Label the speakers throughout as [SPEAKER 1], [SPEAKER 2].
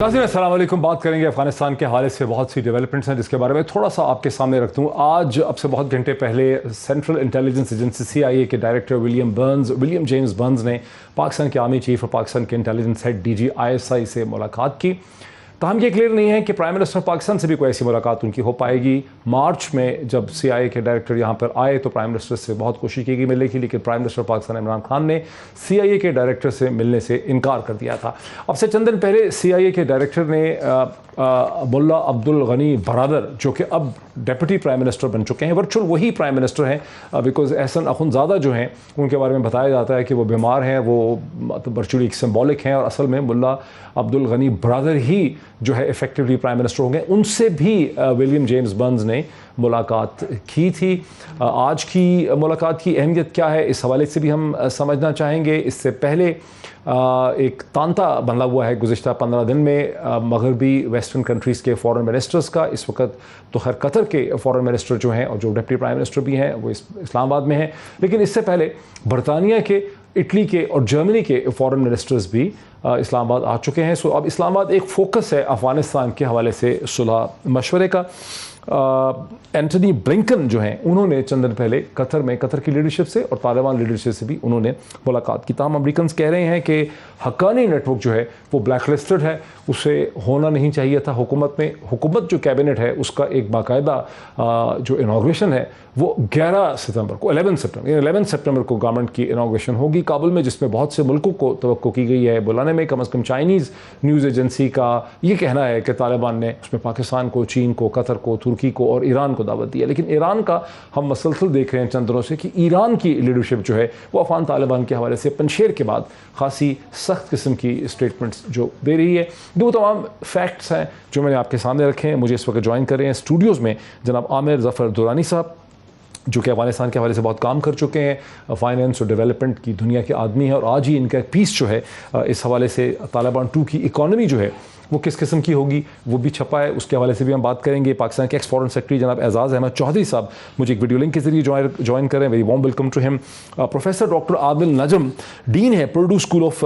[SPEAKER 1] नाज़रीन अस्सलाम वालेकुम। बात करेंगे अफगानिस्तान के हवाले से बहुत सी डेवलपमेंट्स हैं जिसके बारे में थोड़ा सा आपके सामने रख दूँ। आज अब से बहुत घंटे पहले सेंट्रल इंटेलिजेंस एजेंसी CIA के डायरेक्टर विलियम जेम्स बर्न्स ने पाकिस्तान के आर्मी चीफ और पाकिस्तान के इंटेलिजेंस हेड DG ISI से मुलाकात की। ताहम ये क्लियर नहीं है कि प्राइम मिनिस्टर पाकिस्तान से भी कोई ऐसी मुलाकात उनकी हो पाएगी। मार्च में जब CIA के डायरेक्टर यहाँ पर आए तो प्राइम मिनिस्टर से बहुत कोशिश की गई मिलने की, लेकिन प्राइम मिनिस्टर पाकिस्तान इमरान खान ने CIA के डायरेक्टर से मिलने से इनकार कर दिया था। अब से चंद दिन पहले CIA के डायरेक्टर ने मुल्ला अब्दुल गनी बरादर, जो कि अब डिप्टी प्राइम मिनिस्टर बन चुके हैं, वर्चुअल वही प्राइम मिनिस्टर हैं बिकॉज एहसन अखुनज़ादा जो हैं उनके बारे में बताया जाता है कि वो बीमार हैं, वो मतलब वर्चुअली एक सिम्बॉलिक हैं और असल में मुल्ला अब्दुल गनी बरादर ही जो है इफेक्टिवली प्राइम मिनिस्टर होंगे। उनसे भी विलियम जेम्स बर्न्स ने मुलाकात की थी। आज की मुलाकात की अहमियत क्या है इस हवाले से भी हम समझना चाहेंगे। इससे पहले एक तांता बना हुआ है गुज़िश्ता 15 दिन में मगरबी वेस्टर्न कंट्रीज़ के फॉरेन मिनिस्टर्स का। इस वक्त तो खैर कतर के फॉरेन मिनिस्टर जो हैं और जो डिप्टी प्राइम मिनिस्टर भी हैं वो इस्लामाबाद में हैं, लेकिन इससे पहले बरतानिया के, इटली के और जर्मनी के फॉरेन मिनिस्टर्स भी इस्लामाबाद आ चुके हैं। सो अब इस्लामाबाद एक फ़ोकस है अफ़गानिस्तान के हवाले से सुलह मशवरे का। एंटनी ब्लिंकन जो हैं उन्होंने चंद दिन पहले कतर में कतर की लीडरशिप से और तालिबान लीडरशिप से भी उन्होंने मुलाकात की। तमाम अमरीकन कह रहे हैं कि हक्कानी नेटवर्क जो है वो ब्लैक लिस्टेड है, उसे होना नहीं चाहिए था हुकूमत में। हुकूमत जो कैबिनेट है उसका एक बाकायदा जो इनाग्रेशन है वो 11 सितंबर को 11 सितंबर को गवर्नमेंट की इनाग्रेशन होगी काबुल में, जिसमें बहुत से मुल्कों को तवक्को की गई है बुलाने में। कम अज़ कम चाइनीज़ न्यूज़ एजेंसी का ये कहना है कि तालिबान ने उसमें पाकिस्तान को, चीन को, कतर को, तुर्की को और ईरान को दावत दी है। लेकिन ईरान का हम मसलसल देख रहे हैं चंद दिनों से कि ईरान की लीडरशिप जो है वो अफगान तालिबान के हवाले से पंशेर के बाद खासी सख्त किस्म की स्टेटमेंट्स जो दे रही है। दो तमाम फैक्ट्स हैं जो मैंने आपके सामने रखे हैं। मुझे इस वक्त ज्वाइन कर रहे हैं स्टूडियोज़ में जनाब आमिर ज़फ़र दुरानी साहब, जो कि अफगानिस्तान के हवाले से बहुत काम कर चुके हैं, फाइनेंस और डेवलपमेंट की दुनिया के आदमी हैं, और आज ही इनका पीस जो है इस हवाले से तालिबान 2 की इकॉनमी जो है वो किस किस्म की होगी वो भी छपा है, उसके हवाले से भी हम बात करेंगे। पाकिस्तान के एक्स फॉरेन सेक्रेटरी जनाब एजाज़ अहमद चौधरी साहब मुझे एक वीडियो लिंक के जरिए ज्वाइन करें। Very warm welcome to him. Professor doctor Adil Najam, dean है Pardee School of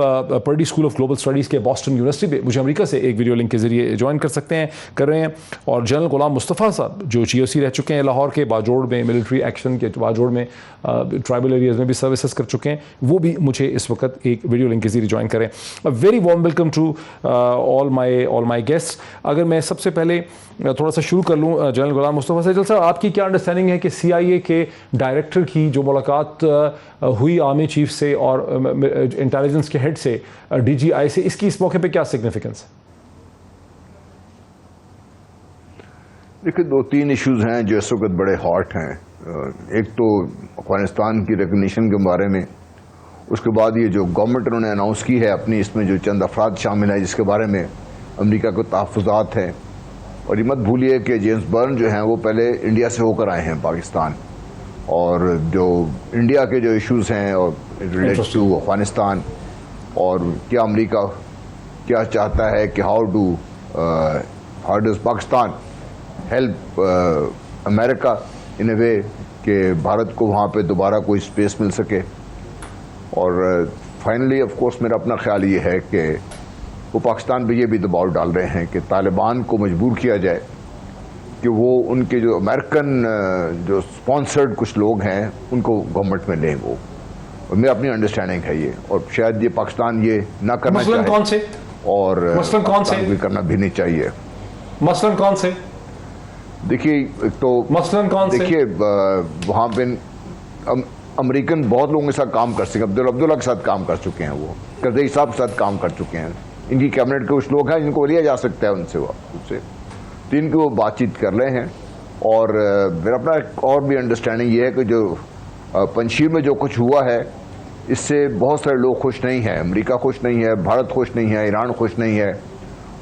[SPEAKER 1] Global Studies के बॉस्टन यूनिवर्सिटी पे, मुझे अमेरिका से एक वीडियो लिंक के जरिए ज्वाइन कर रहे हैं। और जनरल गुलाम मुस्तफ़ा साहब जो GOC रह चुके हैं लाहौर के, बाजोड़ में मिलिट्री एक्शन के बाजोड़ में ट्राइबल एरियाज़ में भी सर्विसेज कर चुके हैं, वो भी मुझे इस वक्त एक वीडियो लिंक के जरिए ज्वाइन करें। Very warm welcome to all my guest. अगर मैं सबसे पहले थोड़ा सा शुरू कर लूँ जनरल गुलाम मुस्तफ़ा से, जल साहब आपकी क्या अंडरस्टैंडिंग है कि CIA के डायरेक्टर की जो मुलाकात हुई आर्मी चीफ से और इंटेलिजेंस के हेड से DGI से, इसकी इस मौके पे क्या सिग्निफिकेंस है?
[SPEAKER 2] देखिए 2-3 इश्यूज़ हैं जो इस वक्त बड़े हॉट हैं। एक तो अफगानिस्तान की रिकग्निशन के बारे में, उसके बाद ये जो गवर्नमेंट उन्होंने अनाउंस की है अपनी, इसमें जो चंद अफराद शामिल हैं जिसके बारे में अमेरिका को तहफ़्फ़ुज़ात हैं। और ये मत भूलिए कि जेम्स बर्न जो हैं वो पहले इंडिया से होकर आए हैं पाकिस्तान, और जो इंडिया के जो इश्यूज़ हैं और रिलेटेड टू अफगानिस्तान, और क्या अमेरिका क्या चाहता है कि how does Pakistan help America in a way कि भारत को वहाँ पे दोबारा कोई स्पेस मिल सके। और फाइनली ऑफ कोर्स मेरा अपना ख्याल ये है कि वो पाकिस्तान पे ये भी दबाव डाल रहे हैं कि तालिबान को मजबूर किया जाए कि वो उनके जो अमेरिकन जो स्पॉन्सर्ड कुछ लोग हैं उनको गवर्नमेंट में लें। वो और मेरा अपनी अंडरस्टैंडिंग है ये, और शायद ये पाकिस्तान ये ना करना चाहे।
[SPEAKER 1] कौन से?
[SPEAKER 2] और
[SPEAKER 1] मसलन कौन से?
[SPEAKER 2] भी करना भी नहीं चाहिए।
[SPEAKER 1] मसलन कौन से?
[SPEAKER 2] देखिए तो
[SPEAKER 1] मसलन कौन से?
[SPEAKER 2] देखिए वहाँ पे अमेरिकन बहुत लोगों के साथ काम कर सके। अब्दुल्ला के साथ काम कर चुके हैं, वो करज़ई साहब के साथ काम कर चुके हैं। इनकी कैबिनेट के कुछ लोग हैं जिनको लिया जा सकता है उनसे तो इनकी वो बातचीत कर रहे हैं। और मेरा अपना और भी अंडरस्टैंडिंग ये है कि जो पंजशीर में जो कुछ हुआ है इससे बहुत सारे लोग खुश नहीं हैं। अमेरिका खुश नहीं है, भारत खुश नहीं है, ईरान खुश नहीं है,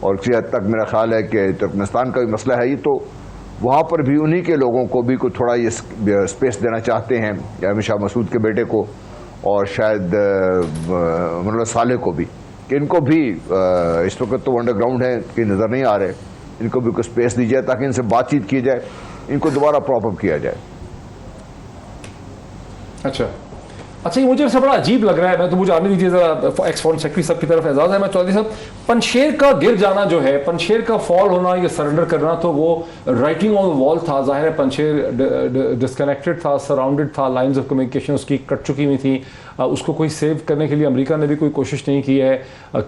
[SPEAKER 2] और किसी हद तक मेरा ख्याल है कि तुर्कमेनिस्तान का भी मसला है ये, तो वहाँ पर भी उन्हीं के लोगों को भी कुछ थोड़ा ये स्पेस देना चाहते हैं, या शाह मसूद के बेटे को और शायद मुल्ला साले को भी, कि इनको भी इस वक्त तो अंडरग्राउंड है कि नज़र नहीं आ रहे, इनको भी कुछ स्पेस दी जाए ताकि इनसे बातचीत की जाए, इनको दोबारा प्रॉप अप किया जाए।
[SPEAKER 1] अच्छा, अच्छा, ये मुझे से बड़ा अजीब लग रहा है, मैं तो मुझे आने दीजिए जरा एक्स फॉरेन सेक्रेटरी साहब की तरफ। एजाज अहमद चौधरी साहब, पंशेर का गिर जाना जो है, पंशेर का फॉल होना, ये सरेंडर करना, तो वो राइटिंग ऑन द वॉल था। जाहिर है पंशेर डिस्कनेक्टेड था, सराउंडेड था, लाइंस ऑफ कम्युनिकेशन उसकी कट चुकी हुई थी। उसको कोई सेव करने के लिए अमेरिका ने भी कोई कोशिश नहीं की है,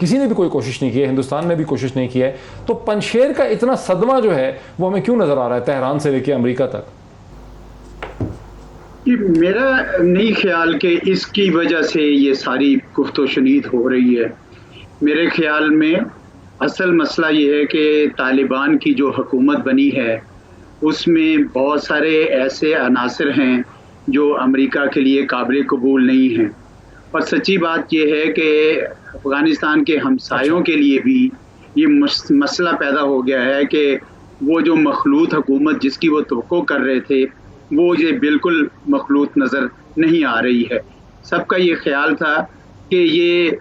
[SPEAKER 1] किसी ने भी कोई कोशिश नहीं की है, हिंदुस्तान ने भी कोशिश नहीं की है। तो पंशेर का इतना सदमा जो है वो हमें क्यों नजर आ रहा है तेहरान से लेकर अमेरिका तक?
[SPEAKER 3] मेरा नहीं ख्याल कि इसकी वजह से ये सारी गुफ्तो शनीद हो रही है। मेरे ख्याल में असल मसला ये है कि तालिबान की जो हुकूमत बनी है उसमें बहुत सारे ऐसे अनासर हैं जो अमेरिका के लिए काबिल कबूल नहीं हैं। और सच्ची बात यह है कि अफ़गानिस्तान के हमसायों के लिए भी ये मसला पैदा हो गया है कि वो जो मखलूत हुकूमत जिसकी वो तवक्को कर रहे थे वो ये बिल्कुल मखलूत नज़र नहीं आ रही है। सबका ये ख्याल था कि ये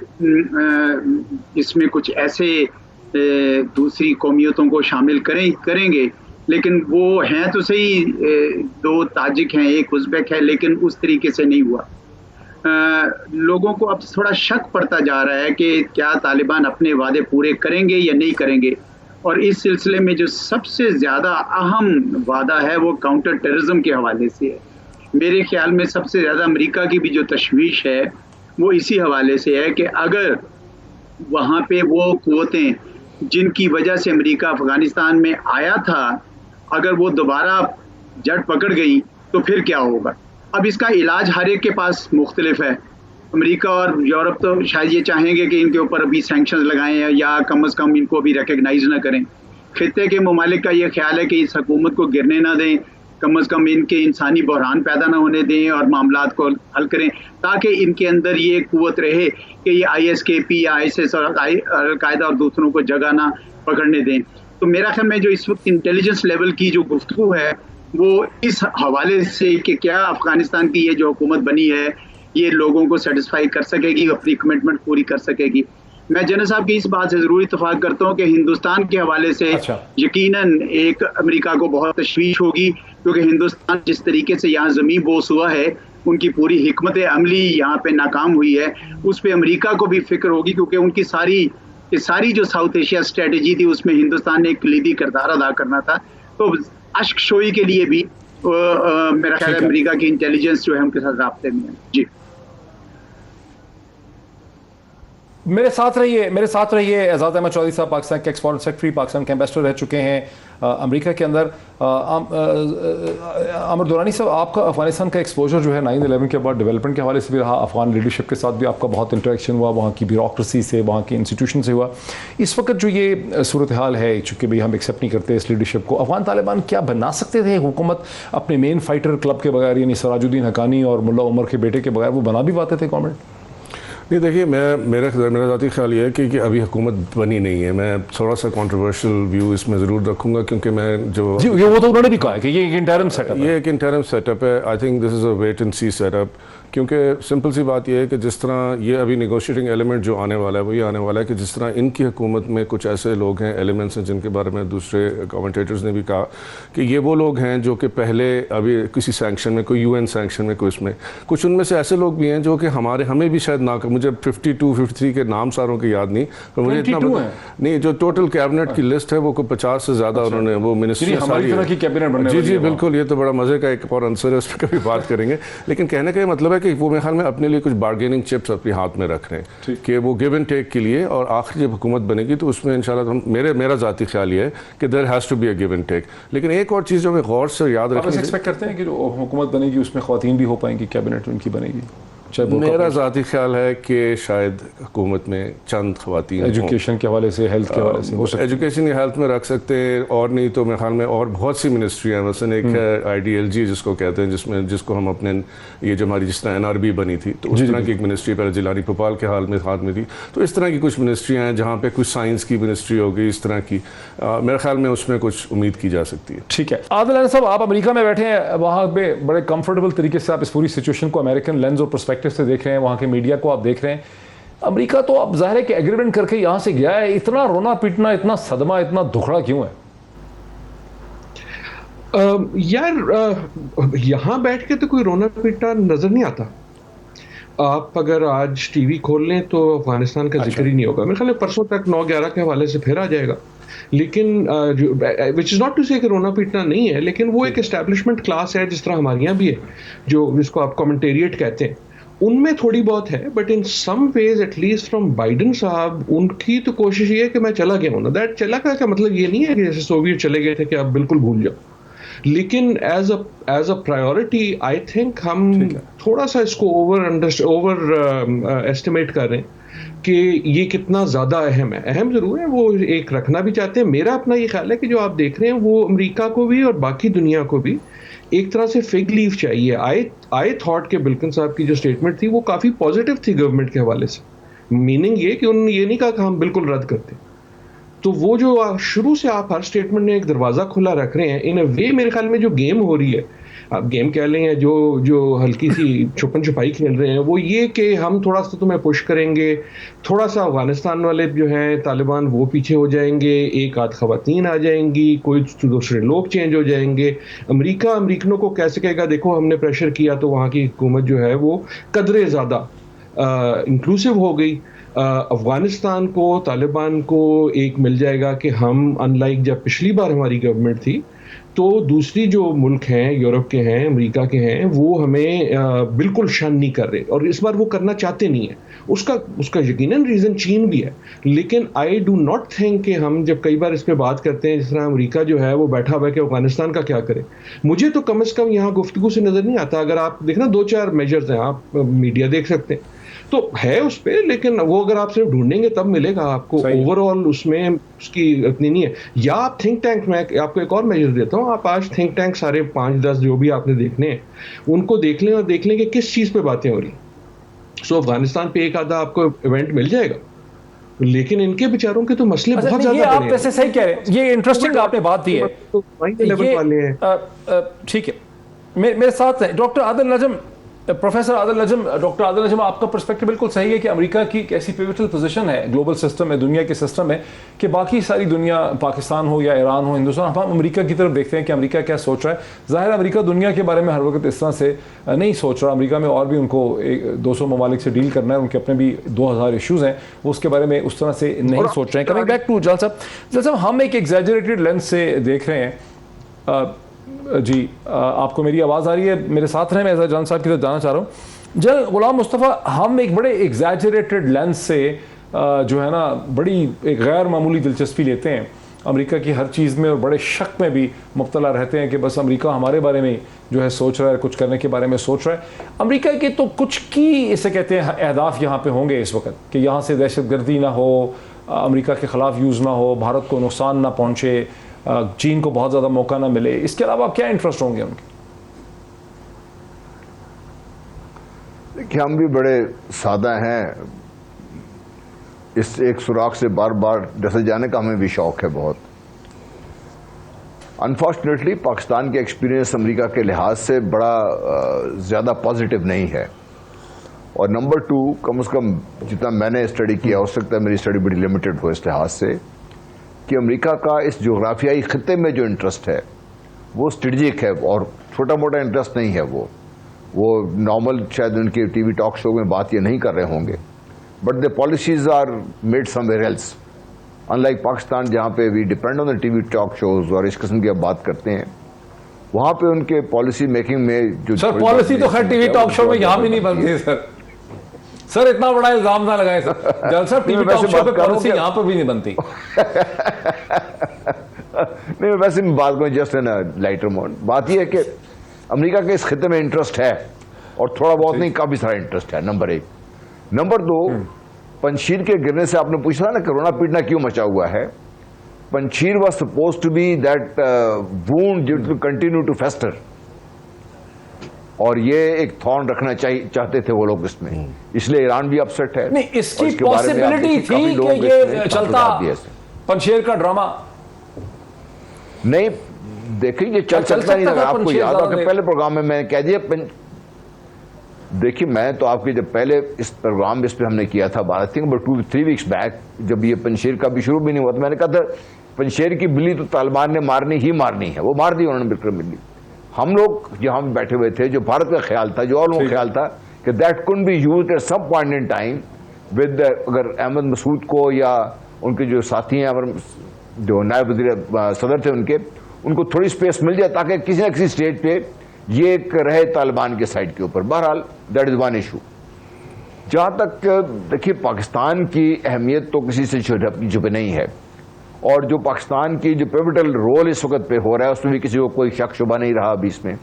[SPEAKER 3] इसमें कुछ ऐसे दूसरी कौमियतों को शामिल करेंगे, लेकिन वो हैं तो सही, दो ताजिक हैं, एक उज़्बेक है, लेकिन उस तरीके से नहीं हुआ। लोगों को अब थोड़ा शक पड़ता जा रहा है कि क्या तालिबान अपने वादे पूरे करेंगे या नहीं करेंगे। और इस सिलसिले में जो सबसे ज़्यादा अहम वादा है वो काउंटर टेररिज्म के हवाले से है। मेरे ख्याल में सबसे ज़्यादा अमेरिका की भी जो तशवीश है वो इसी हवाले से है कि अगर वहाँ पे वो क़ुव्वतें जिनकी वजह से अमेरिका अफ़गानिस्तान में आया था, अगर वो दोबारा जड़ पकड़ गई तो फिर क्या होगा। अब इसका इलाज हर एक के पास मुख्तलिफ है। अमेरिका और यूरोप तो शायद ये चाहेंगे कि इनके ऊपर अभी सैंक्शंस लगाएं या कम अज़ कम इनको अभी रिकग्नाइज ना करें। खित्ते के ममालिक का ये ख्याल है कि इस हुकूमत को गिरने ना दें, कम अज़ कम इनके इंसानी बहरान पैदा ना होने दें और मामलात को हल करें, ताकि इनके अंदर ये कुव्वत रहे कि ये ISKP या ISIS और अलकायदा और दूसरों को जगह ना पकड़ने दें। तो मेरा ख्याल में जो इस वक्त इंटेलिजेंस लेवल की जो गुफ्तगू है वो इस हवाले से कि क्या अफ़गानिस्तान की ये जो हुकूमत बनी है ये लोगों को सेटिस्फाई कर सकेगी, अपनी कमिटमेंट पूरी कर सकेगी। मैं जनरल साहब की इस बात से ज़रूर इत्तफाक करता हूँ कि हिंदुस्तान के हवाले से यकीनन एक अमेरिका को बहुत तशवीश होगी, क्योंकि हिंदुस्तान जिस तरीके से यहाँ ज़मीन बोस हुआ है, उनकी पूरी हिकमत अमली यहाँ पे नाकाम हुई है, उस पर अमेरिका को भी फिक्र होगी, क्योंकि उनकी सारी जो साउथ एशिया स्ट्रेटजी थी उसमें हिंदुस्तान ने एक कलीदी किरदार अदा करना था। तो अश्क शोई के लिए भी मेरा ख्याल है अमेरिका की इंटेलिजेंस जो है उनके साथ राब्ते में है। जी,
[SPEAKER 1] मेरे साथ रहिए एजाज अहमद चौधरी साहब, पाकिस्तान के एक्स फॉरेन सेक्रेटरी, पाकिस्तान के एम्बेसडर रह चुके हैं अमेरिका के अंदर। आमिर दुरानी साहब, आपका अफगानिस्तान का एक्सपोजर जो है 9/11 के बाद डेवलपमेंट के हवाले से भी रहा, अफगान लीडरशिप के साथ भी आपका बहुत इंटरेक्शन हुआ, वहाँ की ब्यूरोक्रेसी से, वहाँ की इंस्टीट्यूशन से हुआ। इस वक्त जो ये सूरत हाल है, चूँकि भाई हम एक्सेप्ट नहीं करते इस लीडरशिप को, अफगान तालिबान क्या बना सकते थे हुकूमत अपने मेन फाइटर क्लब के बगैर, यानी सराजुद्दीन हक्कानी और मुल्ला उमर के बेटे के बगैर वो बना भी पाते थे गवर्नमेंट?
[SPEAKER 4] नहीं, देखिए, मेरा ज़ाती ख्याल ये है कि अभी हुकूमत बनी नहीं है। मैं थोड़ा सा कंट्रोवर्शियल व्यू इसमें ज़रूर रखूँगा, क्योंकि मैं जो
[SPEAKER 1] जी वो तो उन्होंने भी कहा है कि ये एक इंटरिम
[SPEAKER 4] सेटअप है। I think this is a wait and see setup, क्योंकि सिंपल सी बात यह है कि जिस तरह ये अभी नेगोशिएटिंग एलिमेंट जो आने वाला है वो ये आने वाला है कि जिस तरह इनकी हुकूमत में कुछ ऐसे लोग हैं, एलिमेंट्स हैं, जिनके बारे में दूसरे कमेंटेटर्स ने भी कहा कि ये वो लोग हैं जो कि पहले अभी किसी सैंक्शन में, कोई UN सैंक्शन में, कोई इसमें, कुछ उनमें से ऐसे लोग भी हैं जो कि हमें भी शायद ना, मुझे 52-53 के नाम सारों के याद नहीं, पर मुझे इतना नहीं, जो टोटल कैबिनेट की लिस्ट है वो 50 से ज़्यादा उन्होंने वो मिनिस्ट्री सारी। जी बिल्कुल, ये तो बड़ा मज़े का एक और आंसर है, उस पर कभी बात करेंगे। लेकिन कहने का ये मतलब है कि वो मेरे ख्याल में अपने लिए कुछ बार्गेनिंग चिप्स अपने हाथ में रख रहे हैं कि वो गिव एंड टेक के लिए, और आखिर जब हुकूमत बनेगी तो उसमें इंशाल्लाह मेरा ज़ाती ख्याल ये है कि there has to be a give and take. लेकिन एक और चीज़ जो हमें गौर से याद रखनी,
[SPEAKER 1] एक्सपेक्ट करते हैं कि जो हुकूमत बनेगी उसमें ख़वातीन भी हो पाएंगी, कैबिनेट उनकी बनेगी?
[SPEAKER 4] मेरा ज़ाती ख्याल है कि शायद हुकूमत में चंद ख़वातीन
[SPEAKER 1] एजुकेशन के हवाले से, हेल्थ के हवाले से हो सकता है,
[SPEAKER 4] एजुकेशन या हेल्थ में रख सकते हैं, और नहीं तो मेरे ख्याल में और बहुत सी मिनिस्ट्री हैं। मसलन एक है IDLG जिसको कहते हैं, जिसको हम अपने ये जो हमारी जिस तरह NRB बनी थी, तो उस तरह की एक मिनिस्ट्री पहले जिलानी भोपाल के हाथ में थी, तो इस तरह की कुछ मिनिस्ट्रियाँ हैं जहाँ पे कुछ साइंस की मिनिस्ट्री होगी, इस तरह की मेरे ख्याल में उसमें कुछ उम्मीद की जा सकती है।
[SPEAKER 1] ठीक है, आदिल साहब, आप अमेरिका में बैठे हैं, वहाँ पे बड़े कंफर्टेबल तरीके से आप इस पूरी सिचुएशन को अमेरिकन लेंस और पर्सपेक्टिव से देख रहे हैं, वहाँ के मीडिया को आप देख रहे हैं। अमेरिका तो अब जाहिर है कि एग्रीमेंट करके यहां से गया है, इतना रोना पीटना, इतना सदमा, इतना दुखड़ा क्यों है?
[SPEAKER 5] यार, यहां बैठ के तो कोई रोना पीटना नजर नहीं आता। आप अगर आज टीवी खोल लें तो अफगानिस्तान का जिक्र ही नहीं होगा। मेरे ख्याल में परसों तक 9-11 के हवाले से फिर आ जाएगा। लेकिन विच इज़ नॉट टू से कि रोना पीटना नहीं है, लेकिन वो एक एस्टैब्लिशमेंट क्लास है जिस तरह हमारे यहाँ भी है, जो जिसको आप कमेंटेरिएट कहते हैं, उनमें थोड़ी बहुत है। But in some ways at least from Biden साहब, उनकी तो कोशिश ये है कि मैं चला गया हूँ ना। दैट चला गया का मतलब ये नहीं है कि जैसे सोवियत चले गए थे कि आप बिल्कुल भूल जाओ, लेकिन as a priority I think हम थोड़ा सा इसको ओवर एस्टिमेट कर रहे हैं कि ये कितना ज़्यादा अहम है। अहम ज़रूर है, वो एक रखना भी चाहते हैं। मेरा अपना ये ख्याल है कि जो आप देख रहे हैं वो अमेरिका को भी और बाकी दुनिया को भी एक तरह से फिग लीव चाहिए। आई थॉट के बिल्किन साहब की जो स्टेटमेंट थी वो काफ़ी पॉजिटिव थी गवर्नमेंट के हवाले से। मीनिंग ये कि उन्होंने ये नहीं कहा कि हम बिल्कुल रद्द करते। तो वो जो शुरू से आप हर स्टेटमेंट में एक दरवाज़ा खुला रख रहे हैं, इन अ वे मेरे ख्याल में जो गेम हो रही है, आप गेम कह लें या जो हल्की सी छुपन छुपाई खेल रहे हैं, वो ये कि हम थोड़ा सा तुम्हें पुश करेंगे, थोड़ा सा अफगानिस्तान वाले जो हैं तालिबान वो पीछे हो जाएंगे, एक आध खवातीन आ जाएंगी, कोई दूसरे लोग चेंज हो जाएंगे। अमेरिका अमेरिकनों को कैसे कहेगा देखो हमने प्रेशर किया तो वहाँ की हुकूमत जो है वो कदरे ज़्यादा इंक्लूसिव हो गई। अफगानिस्तान को तालिबान को एक मिल जाएगा कि हम अनलाइक जब पिछली बार हमारी गवर्नमेंट थी तो दूसरी जो मुल्क हैं, यूरोप के हैं, अमेरिका के हैं, वो हमें बिल्कुल शन नहीं कर रहे और इस बार वो करना चाहते नहीं है। उसका यकीनन रीज़न चीन भी है, लेकिन आई डू नॉट थिंक कि हम जब कई बार इस पर बात करते हैं, जिस तरह अमेरिका जो है वो बैठा हुआ है कि अफगानिस्तान का क्या करे, मुझे तो कम से कम यहाँ गुफ्तगू से नज़र नहीं आता। अगर आप देखना 2-4 मेजर्स हैं, आप मीडिया देख सकते हैं तो है उस पर, लेकिन वो अगर आप सिर्फ ढूंढेंगे तब मिलेगा आपको। ओवरऑल उसमें उसकी इतनी नहीं है। या आप थिंक टैंक में, आपको एक और मेजर देता हूँ, आप आज थिंक टैंक सारे 5-10 जो भी आपने देखने हैं उनको देख लें और देख लें कि किस चीज़ पे बातें हो रही। सो अफगानिस्तान पे एक आधा आपको इवेंट मिल जाएगा, लेकिन इनके बेचारों के तो मसले बहुत ज्यादा
[SPEAKER 1] आप वैसे सही कह रहे हैं, ये इंटरेस्टिंग आपने बात दी है। ठीक है, मेरे साथ है डॉक्टर आदिल नजम, प्रोफेसर आदिल नजम। डॉक्टर आदिल नजम, आपका पर्सपेक्टिव बिल्कुल सही है कि अमेरिका की एक ऐसी पिवटल पोजीशन है ग्लोबल सिस्टम में, दुनिया के सिस्टम में, कि बाकी सारी दुनिया, पाकिस्तान हो या ईरान हो, हिंदुस्तान, हम अमेरिका की तरफ देखते हैं कि अमेरिका क्या सोच रहा है। ज़ाहिर अमेरिका दुनिया के बारे में हर वक्त इस तरह से नहीं सोच रहा। अमेरिका में और भी उनको 200 ममालिक से डील करना है, उनके अपने भी 2000 इशूज़ हैं, वो उसके बारे में उस तरह से नहीं सोच रहे हैं। कमिंग बैक टू जल साहब, हम एक एग्जैजरेटेड लेंस से देख रहे हैं। जी, आपको मेरी आवाज़ आ रही है? मेरे साथ रहें, मैं जान साहब की तरफ जाना चाह रहा हूँ। जल गुलाम मुस्तफ़ा, हम एक बड़े एग्जैजरेटेड लेंस से जो है ना बड़ी एक गैर मामूली दिलचस्पी लेते हैं अमेरिका की हर चीज़ में, और बड़े शक में भी मुब्तला रहते हैं कि बस अमेरिका हमारे बारे में जो है सोच रहा है, कुछ करने के बारे में सोच रहा है। अमेरिका के तो कुछ की इसे कहते हैं अहदाफ यहाँ पे होंगे इस वक्त, कि यहाँ से दहशतगर्दी ना हो, अमेरिका के ख़िलाफ़ यूज़ ना हो, भारत को नुकसान ना पहुँचे, चीन को बहुत ज़्यादा मौका ना मिले। इसके अलावा क्या इंटरेस्ट होंगे उनके?
[SPEAKER 2] देखिए, हम भी बड़े सादा हैं, इस एक सुराख से बार बार डसे जाने का हमें भी शौक है बहुत। अनफॉर्चुनेटली पाकिस्तान के एक्सपीरियंस अमेरिका के लिहाज से बड़ा ज़्यादा पॉजिटिव नहीं है। और नंबर 2, कम से कम जितना मैंने स्टडी किया, हो सकता है मेरी स्टडी बड़ी लिमिटेड हो इस लिहाज से, कि अमेरिका का इस जोग्राफियाई खत्ते में जो इंटरेस्ट है वो स्ट्रेटजिक है और छोटा मोटा इंटरेस्ट नहीं है। वो नॉर्मल शायद उनके टीवी टॉक शो में बात ये नहीं कर रहे होंगे, but the policies are made somewhere else, unlike Pakistan जहाँ पे we depend on the TV talk shows और इस किस्म की अब बात करते हैं। वहाँ पे उनके पॉलिसी मेकिंग में जो
[SPEAKER 1] सर पॉलिसी तो खैर टीवी टॉक शो में यहाँ भी नहीं बनती सर, इतना बड़ा इल्जाम ना लगाए सर। जल साहब, टीवी टॉक शो पे पॉलिसी यहाँ पर भी नहीं बनती।
[SPEAKER 2] नहीं, वैसे मैं बात करूँ जस्ट इन लाइटर मोड। बात यह है कि अमेरिका के इस खिते में इंटरेस्ट है, और थोड़ा बहुत नहीं, काफी सारा इंटरेस्ट है, नंबर 1। नंबर 2, पंजशीर के गिरने से आपने पूछा ना कि रोना पीटना क्यों मचा हुआ है। Panjshir was supposed to be that wound due to continue to fester, और ये एक थॉर्न रखना चाहते थे वो लोग इसमें, इसलिए ईरान भी अपसेट है।
[SPEAKER 1] नहीं, इसकी पॉसिबिलिटी थी कि ये चलता पंजशीर का ड्रामा।
[SPEAKER 2] नहीं, देखिए ये चलता नहीं लगा। आपको याद हो कि पहले प्रोग्राम में मैंने कह दिया, देखिए मैं तो आपके जब पहले इस प्रोग्राम इस पे हमने किया था, I think about 2-3 weeks back, जब ये पंजशीर का भी शुरू भी नहीं हुआ, तो मैंने कहा था पंजशीर की बिल्ली तो तालिबान ने मारनी ही मारनी है, वो मार दी उन्होंने बिल्कुल बिल्ली। हम लोग जहां बैठे हुए थे, जो भारत का ख्याल था, जो और लोगों का ख्याल था कि that could be used at some point in time with, अगर अहमद मसूद को या उनके जो साथी हैं, जो नायब वज़ीर सदर थे उनको थोड़ी स्पेस मिल जाए ताकि किसी न किसी स्टेज पे ये एक रहे तालिबान के साइड के ऊपर। बहरहाल दैट इज़ वन इशू। जहाँ तक देखिए पाकिस्तान की अहमियत तो किसी से छुपे नहीं है, और जो पाकिस्तान की जो पिवटल रोल इस वक्त पे हो रहा है उसमें भी किसी को कोई शक शुबा नहीं रहा अभी इसमें।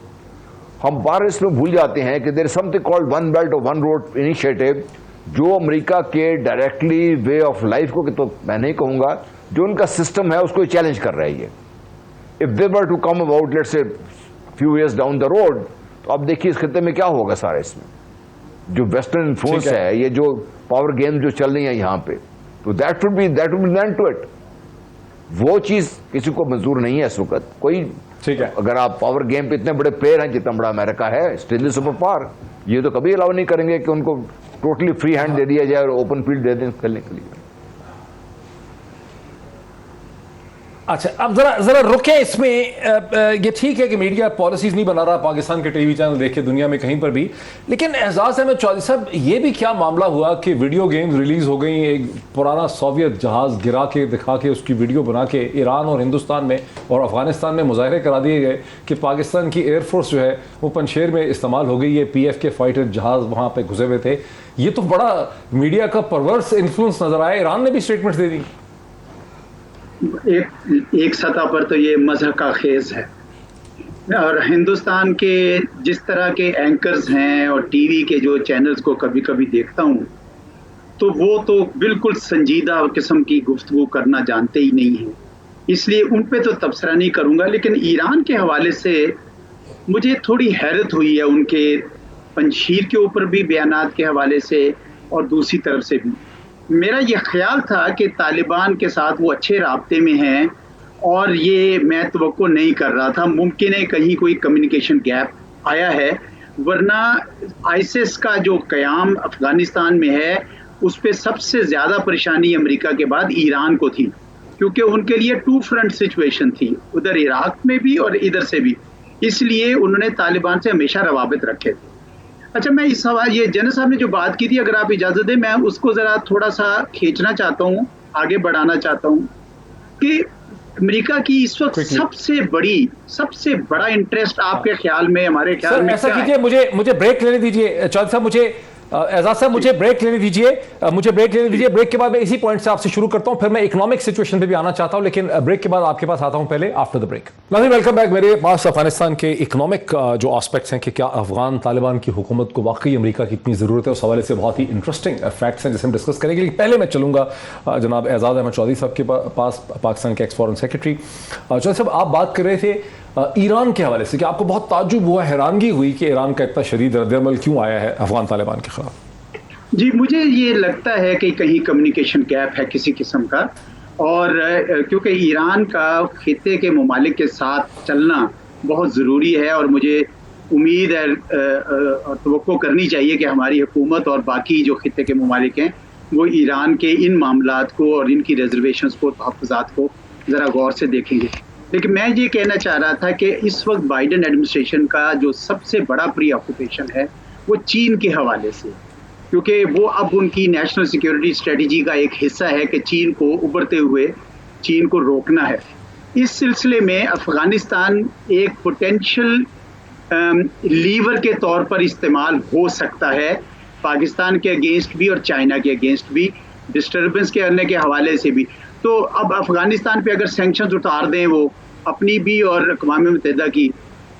[SPEAKER 2] हम बार इसमें भूल जाते हैं कि there is something called one belt और वन रोड इनिशिएटिव, जो अमेरिका के डायरेक्टली वे ऑफ लाइफ को, तो मैं नहीं कहूँगा, जो उनका सिस्टम है उसको चैलेंज कर रही है। If they were to come about let's say few years down the road, तो अब देखिए इस खिते में क्या होगा सारा। इसमें जो वेस्टर्न इन्फ्लुएंस है, ये जो पावर गेम जो चल रही है यहाँ पे, तो that would be end to it. वो चीज किसी को मंजूर नहीं है इस वक्त कोई।
[SPEAKER 1] ठीक है,
[SPEAKER 2] अगर आप पावर गेम पे इतने बड़े प्लेयर हैं, जितना बड़ा अमेरिका है, स्टिल सुपर पावर, ये तो कभी अलाउ नहीं करेंगे कि उनको टोटली फ्री हैंड दे दिया जाए और ओपन फील्ड दे दें खेलने के लिए।
[SPEAKER 1] अच्छा, अब जरा रुके इसमें। ये ठीक है कि मीडिया पॉलिसीज नहीं बना रहा पाकिस्तान के टीवी चैनल देख के दुनिया में कहीं पर भी, लेकिन एजाज अहमद चौधरी साहब, ये भी क्या मामला हुआ कि वीडियो गेम्स रिलीज हो गई, एक पुराना सोवियत जहाज गिरा के दिखा के उसकी वीडियो बना के ईरान और हिंदुस्तान में और अफगानिस्तान में मुजाहरे करा दिए गए कि पाकिस्तान की एयरफोर्स जो है वो पंशेर में इस्तेमाल हो गई है, PF के फाइटर जहाज वहाँ पर घुसे हुए थे। ये तो बड़ा मीडिया का परवर्स इन्फ्लुएंस नजर आया। ईरान ने भी स्टेटमेंट्स दे दी।
[SPEAKER 3] एक सतह पर तो ये मज़हक का खेज है, और हिंदुस्तान के जिस तरह के एंकर्स हैं और टीवी के जो चैनल्स को कभी कभी देखता हूँ, तो वो तो बिल्कुल संजीदा किस्म की गुफ्तगू करना जानते ही नहीं हैं, इसलिए उन पे तो तबसरा नहीं करूँगा। लेकिन ईरान के हवाले से मुझे थोड़ी हैरत हुई है, उनके पंशीर के ऊपर भी बयानात के हवाले से और दूसरी तरफ से भी। मेरा ये ख्याल था कि तालिबान के साथ वो अच्छे राब्ते में हैं, और ये मैं तवक्को नहीं कर रहा था, मुमकिन है कहीं कोई कम्युनिकेशन गैप आया है, वरना आईसिस का जो क़याम अफ़गानिस्तान में है उस पर सबसे ज़्यादा परेशानी अमेरिका के बाद ईरान को थी, क्योंकि उनके लिए टू फ्रंट सिचुएशन थी, उधर इराक में भी और इधर से भी, इसलिए उन्होंने तालिबान से हमेशा रवाबित रखे थे। अच्छा, मैं इस सवाल, ये जनरल साहब ने जो बात की थी, अगर आप इजाज़त दें मैं उसको ज़रा थोड़ा सा खींचना चाहता हूँ, आगे बढ़ाना चाहता हूँ कि अमेरिका की इस वक्त सबसे बड़ा इंटरेस्ट आपके ख्याल में, हमारे ख्याल में
[SPEAKER 1] ऐसा कीजिए, मुझे ब्रेक लेने दीजिए चौधरी साहब, एजाज साहब मुझे ब्रेक लेने दीजिए, ब्रेक के बाद मैं इसी पॉइंट से आपसे शुरू करता हूं, फिर मैं इकोनॉमिक सिचुएशन पे भी आना चाहता हूं, लेकिन ब्रेक के बाद आपके पास आता हूं पहले आफ्टर द ब्रेक। नाज़रीन, वेलकम बैक। मेरे पास अफगानिस्तान के इकोनॉमिक जो एस्पेक्ट्स हैं कि क्या अफगान तालिबान की हुकूमत को वाकई अमेरिका की इतनी ज़रूरत है, उस हवाले से बहुत ही इंटरेस्टिंग फैक्ट्स हैं जिसे हम डिस्कस करेंगे। लेकिन पहले मैं चलूंगा जनाब एजाज अहमद चौधरी साहब के पास, पाकिस्तान के एक्स फॉरेन सेक्रेटरी। चौधरी साहब, आप बात कर रहे थे ईरान के हवाले से कि आपको बहुत ताज्जुब हुआ, हैरानगी हुई कि ईरान का इतना शदीद रद्द-ए-अमल क्यों आया है अफगान तालिबान के खिलाफ।
[SPEAKER 3] जी, मुझे ये लगता है कि कहीं कम्युनिकेशन गैप है किसी किस्म का, और क्योंकि ईरान का खिते के ममालिक के साथ चलना बहुत ज़रूरी है, और मुझे उम्मीद है और तवक्को करनी चाहिए कि हमारी हुकूमत और बाकी जो खिते के ममालिक हैं वो ईरान के इन मामलात को और इनकी रिजर्वेशंस को, तहफ़्फ़ुज़ात को ज़रा गौर से देखेंगे। लेकिन मैं ये कहना चाह रहा था कि इस वक्त बाइडन एडमिनिस्ट्रेशन का जो सबसे बड़ा प्री ऑक्यूपेशन है वो चीन के हवाले से, क्योंकि वो अब उनकी नेशनल सिक्योरिटी स्ट्रेटजी का एक हिस्सा है कि चीन को उभरते हुए चीन को रोकना है। इस सिलसिले में अफ़गानिस्तान एक पोटेंशियल लीवर के तौर पर इस्तेमाल हो सकता है, पाकिस्तान के अगेंस्ट भी और चाइना के अगेंस्ट भी, डिस्टर्बेंस करने के हवाले से भी। तो अब अफ़गानिस्तान पे अगर सैंक्शंस उतार दें वो अपनी भी और अक़वाम मुत्तहिदा की,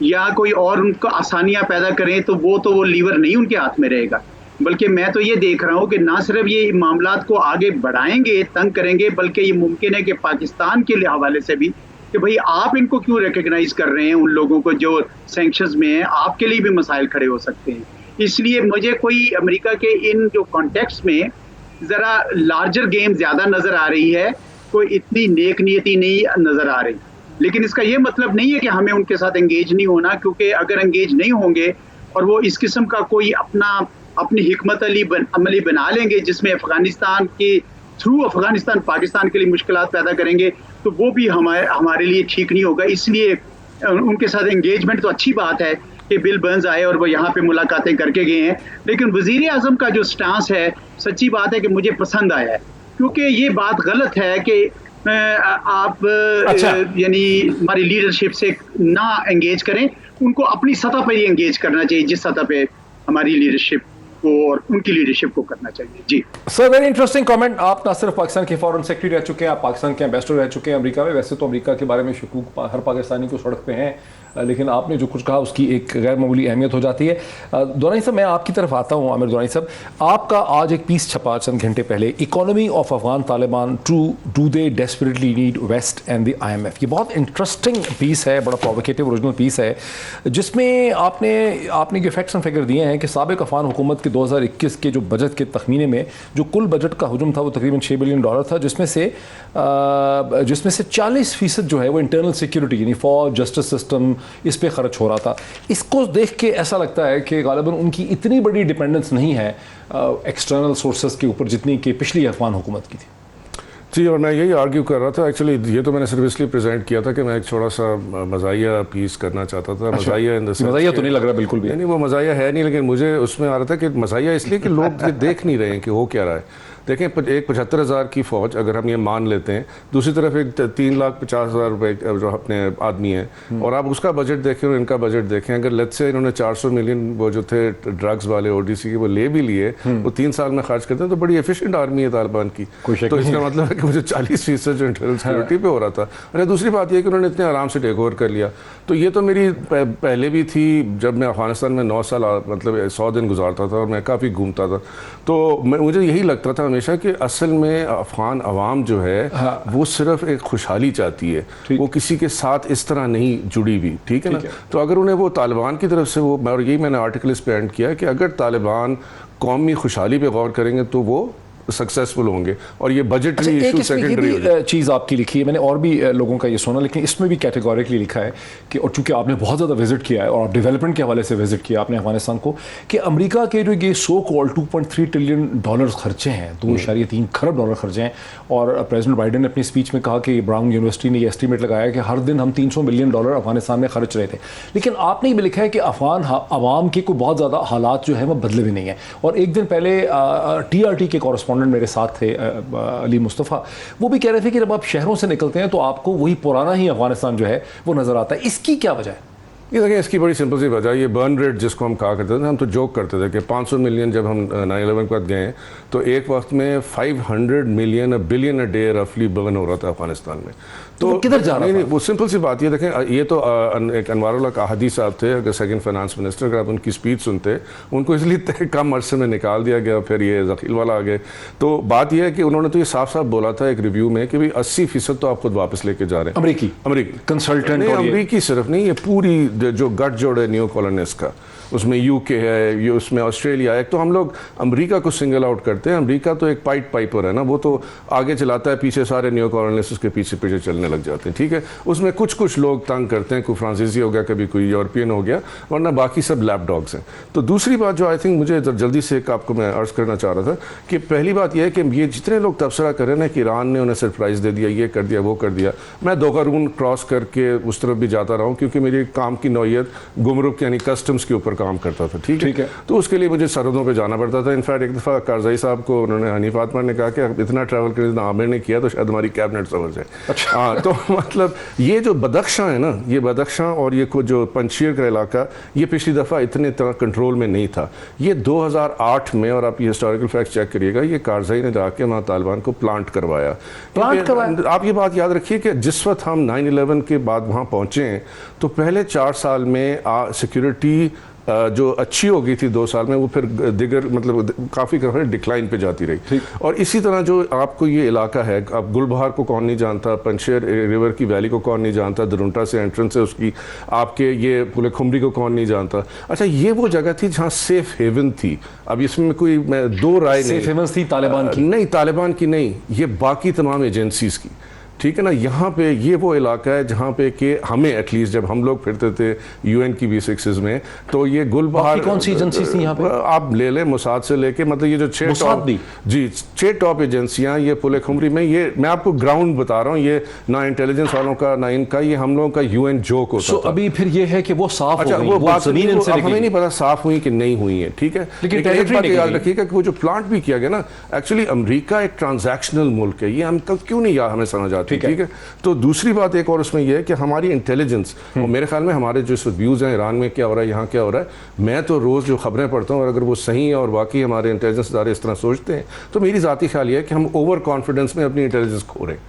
[SPEAKER 3] या कोई और उनको आसानियाँ पैदा करें, तो वो लीवर नहीं उनके हाथ में रहेगा। बल्कि मैं तो ये देख रहा हूँ कि ना सिर्फ ये मामलात को आगे बढ़ाएंगे, तंग करेंगे, बल्कि ये मुमकिन है कि पाकिस्तान के हवाले से भी कि भाई आप इनको क्यों रिकग्नाइज कर रहे हैं, उन लोगों को जो सैंक्शंस में हैं, आपके लिए भी मसाइल खड़े हो सकते हैं। इसलिए मुझे कोई अमेरिका के इन जो कॉन्टेक्स्ट में ज़रा लार्जर गेम ज़्यादा नज़र आ रही है, कोई इतनी नेक नियति नहीं नज़र आ रही। लेकिन इसका ये मतलब नहीं है कि हमें उनके साथ एंगेज नहीं होना, क्योंकि अगर एंगेज नहीं होंगे और वो इस किस्म का कोई अपनी हिकमत अमली बना लेंगे जिसमें अफ़गानिस्तान के थ्रू अफ़गानिस्तान पाकिस्तान के लिए मुश्किलात पैदा करेंगे, तो वो भी हमारे लिए ठीक नहीं होगा। इसलिए उनके साथ एंगेजमेंट तो अच्छी बात है, कि बिल बर्न्स आए और वो यहाँ पे मुलाकातें करके गए हैं, लेकिन वज़ीर आज़म का जो स्टांस है सच्ची बात है कि मुझे पसंद आया है, क्योंकि ये बात गलत है कि आप यानी हमारी लीडरशिप से ना एंगेज करें, उनको अपनी सतह पर ही एंगेज करना चाहिए जिस सतह पे हमारी लीडरशिप को और उनकी लीडरशिप को करना चाहिए। जी
[SPEAKER 1] सर, वेरी इंटरेस्टिंग कमेंट। आप ना सिर्फ पाकिस्तान के फॉरेन सेक्रेटरी रह चुके हैं, आप पाकिस्तान के एम्बेसडर रह चुके हैं अमेरिका में। वैसे तो अमेरिका के बारे में शकूक हर पाकिस्तानी को सड़क पे हैं, लेकिन आपने जो कुछ कहा उसकी एक गैर मामूली अहमियत हो जाती है। दुरानी साहब, मैं आपकी तरफ आता हूँ। आमिर दुरानी साहब, आपका आज एक पीस छपा चंद घंटे पहले, economy of Afghan Taliban to do they desperately need west and the IMF। ये बहुत इंटरेस्टिंग पीस है, बड़ा प्रोवोकेटिव ओरिजिनल पीस है, जिसमें आपने जो फैक्ट्स एंड फिगर दिए हैं कि साबिक अफगान हुकूमत के 2021 के जो बजट के तखमीने में जो कुल बजट का हुजूम था वो तकरीबन $6 बिलियन था, जिसमें से 40% जो है वो इंटरनल सिक्योरिटी यानी फौज, जस्टिस सिस्टम, इस पे खर्च हो रहा था। इसको देख के ऐसा लगता है कि गालिबन उनकी इतनी बड़ी डिपेंडेंस नहीं है एक्सटर्नल सोर्सेज के ऊपर जितनी कि पिछली अफगान हुकूमत की थी।
[SPEAKER 4] जी, और मैं यही आर्ग्यू कर रहा था। एक्चुअली ये तो मैंने सिर्फ इसलिए प्रेजेंट किया था कि मैं एक थोड़ा सा मज़ाहिया पीस करना चाहता था। मज़ाहिया इन द सेंस, मज़ाहिया
[SPEAKER 1] तो नहीं लग रहा बिल्कुल भी,
[SPEAKER 4] नहीं वो मज़ाहिया है नहीं, लेकिन मुझे उसमें आ रहा था कि मज़ाहिया इसलिए कि लोग ये देख नहीं रहे हैं कि हो क्या रहा है। देखें, एक 75,000 की फ़ौज अगर हम ये मान लेते हैं, दूसरी तरफ एक 3,50,000 रुपये जो अपने आदमी हैं, और आप उसका बजट देखें और इनका बजट देखें, अगर लेट्स से इन्होंने 400 मिलियन वो जो थे ड्रग्स वाले ODC के वो ले भी लिए, वो 3 साल में खर्च करते हैं, तो बड़ी एफिशिएंट आर्मी है तालिबान की। तो इसका मतलब है कि मुझे 40% जो इंटरनल सिक्योरिटी पे हो रहा था। और दूसरी बात यह कि उन्होंने इतने आराम से टेक ओवर कर लिया। तो ये तो मेरी पहले भी थी, जब मैं अफगानिस्तान में 9 साल मतलब 100 दिन गुजारता था और मैं काफ़ी घूमता था, तो मुझे यही लगता था हमेशा कि असल में अफगान अवाम जो है वो सिर्फ एक खुशहाली चाहती है, वो किसी के साथ इस तरह नहीं जुड़ी हुई, ठीक है ना। तो अगर उन्हें वो तालिबान की तरफ से वो, और यही मैंने आर्टिकल इस पे एंड किया कि अगर तालिबान कौमी खुशहाली पे गौर करेंगे तो वो सक्सेसफुल होंगे, और ये बजटरी इशू सेकेंडरी
[SPEAKER 1] चीज़ आपकी लिखी है। मैंने और भी लोगों का ये सुना, लेकिन इसमें भी कैटेगोरिकली लिखा है कि, और चूंकि आपने बहुत ज़्यादा विजिट किया है और आप डेवलपमेंट के हवाले से विजिट किया आपने अफगानिस्तान को, कि अमेरिका के जो ये सो कॉल्ड $2.3 ट्रिलियन खर्चे हैं, $2.3 खरब खर्चे हैं, और प्रेसिडेंट बाइडन ने अपनी स्पीच में कहा कि ब्राउन यूनिवर्सिटी ने ये एस्टीमेट लगाया कि हर दिन हम $300 मिलियन अफगानिस्तान में खर्च रहे थे। लेकिन आपने ये भी लिखा है कि अफगान आवाम के कोई बहुत ज़्यादा हालात जो है वो बदले भी नहीं है। और एक दिन पहले TRT के कॉरेस्पॉन्डेंट मेरे साथ थे, अली मुस्तफ़ा, वो भी कह रहे थे कि जब आप शहरों से निकलते हैं तो आपको वही पुराना ही अफगानिस्तान जो है वो नज़र आता है। इसकी क्या वजह है?
[SPEAKER 4] ये देखिए, इसकी बड़ी सिंपल सी वजह, ये बर्न रेट जिसको हम कहा करते थे, हम तो जोक करते थे कि 500 मिलियन जब हम 9/11 के बाद गए तो एक वक्त में 500 मिलियन बिलियन अ डे रफली बर्न हो रहा था अफगानिस्तान में। तो
[SPEAKER 1] किधर जा रहा
[SPEAKER 4] नहीं, वो सिंपल सी बात ये देखें, ये तो एक अनवारुल्लाह काहदी साहब थे, अगर सेकंड फाइनेंस मिनिस्टर, अगर आप उनकी स्पीच सुनते, उनको इसलिए कम अरसे में निकाल दिया गया, फिर ये जखील वाला आ गए। तो बात यह है कि उन्होंने तो ये साफ साफ बोला था एक रिव्यू में कि भाई 80% तो आप खुद वापस लेके जा रहे हैं। अमरीकी
[SPEAKER 1] कंसल्टेंट,
[SPEAKER 4] अमरीकी सिर्फ नहीं, ये पूरी जो गठजोड़ है न्यू कॉलोनिस्ट का, उसमें UK है, ये उसमें ऑस्ट्रेलिया है। एक तो हम लोग अमेरिका को सिंगल आउट करते हैं, अमेरिका तो एक पाइपर है ना, वो तो आगे चलाता है, पीछे सारे न्यू कॉलोनिस्ट उसके पीछे पीछे चलने लग जाते हैं, ठीक है। उसमें कुछ लोग तंग करते हैं, कोई फ्रांसीसी हो गया, कभी कोई यूरोपियन हो गया, वरना बाकी सब लैप डॉग्स हैं। तो दूसरी बात जो आई थिंक मुझे जल्दी से एक आपको मैं अर्ज करना चाह रहा था कि पहली बात यह है कि ये जितने लोग तबसरा कर रहे हैं ना कि ईरान ने उन्हें सरप्राइज़ दे दिया, ये कर दिया, वो कर दिया, मैं दोगारून क्रॉस करके उस तरफ भी जाता रहा हूँ, क्योंकि मेरी काम की नौयत गुमरुक यानी कस्टम्स के ऊपर काम करता था, ठीक है। तो उसके लिए मुझे सरहदों पे जाना पड़ता था। इनफैक्ट एक दफ़ा कारज़ई साहब को उन्होंने, हनीफ आतमर ने कहा कि आप इतना ट्रैवल करें जितना आमिर ने किया तो शायद हमारी कैबिनेट समझ जाए। अच्छा। हाँ, तो मतलब ये जो बदख्शां है ना, ये बदख्शां और ये कुछ जो पंजशीर का इलाका, ये पिछली दफ़ा इतने तरह कंट्रोल में नहीं था। ये 2008 में, और आप ये हिस्टोरिकल फैक्ट चेक करिएगा, ये कारज़ई ने जाके वहाँ तालिबान को प्लांट करवाया। आप ये बात याद रखिए कि जिस वक्त हम 9/11 के बाद वहाँ पहुँचे तो पहले 4 साल में सिक्योरिटी जो अच्छी हो गई थी 2 साल में, वो फिर दिगर मतलब काफ़ी डिक्लाइन पे जाती रही। और इसी तरह जो आपको ये इलाका है, अब गुलबहार को कौन नहीं जानता, पंजशेर रिवर की वैली को कौन नहीं जानता, दरुंटा से एंट्रेंस है उसकी, आपके ये पुले खुमरी को कौन नहीं जानता। अच्छा, ये वो जगह थी जहाँ सेफ हेवन थी। अब इसमें कोई दो राय नहीं,
[SPEAKER 1] सेफ हेवन थी तालिबान की
[SPEAKER 4] नहीं, तालिबान की नहीं, ये बाकी तमाम एजेंसीज़ की। ठीक है ना। यहाँ पे ये वो इलाका है जहाँ पे कि हमें एटलीस्ट जब हम लोग फिरते थे यूएन की B6 में, तो ये गुलबहार
[SPEAKER 1] कौन सी एजेंसी थी यहाँ पे?
[SPEAKER 4] आप ले लें मुसाद से लेके, मतलब ये जो 6 टॉप एजेंसियाँ ये पुल खुमरी में, ये मैं आपको ग्राउंड बता रहा हूँ, ये ना इंटेलिजेंस वालों का ना इनका, ये हम लोगों का UN जोक होता था।
[SPEAKER 1] अभी फिर ये है कि वो साफ
[SPEAKER 4] अच्छा,
[SPEAKER 1] हो गई,
[SPEAKER 4] वो बात
[SPEAKER 1] जमीन इनसे
[SPEAKER 4] हमें नहीं पता साफ हुई कि नहीं हुई है, ठीक है। लेकिन एक बात याद रखिएगा कि वो जो प्लांट भी किया गया ना, एक्चुअली अमेरिका एक ट्रांजैक्शनल मुल्क है, ये हम क्यों नहीं यार हमें समझ आती, ठीक है। तो दूसरी बात एक और उसमें यह है कि हमारी इंटेलिजेंस, और मेरे ख्याल में हमारे जो व्यूज़ हैं ईरान में क्या हो रहा है, यहाँ क्या हो रहा है, मैं तो रोज़ जो खबरें पढ़ता हूँ और अगर वो सही है और वाकई हमारे इंटेलिजेंस इदारे इस तरह सोचते हैं, तो मेरी ज़ाती ख्याल ये है कि हम ओवर कॉन्फिडेंस में अपनी इंटेलिजेंस खो रहे हैं,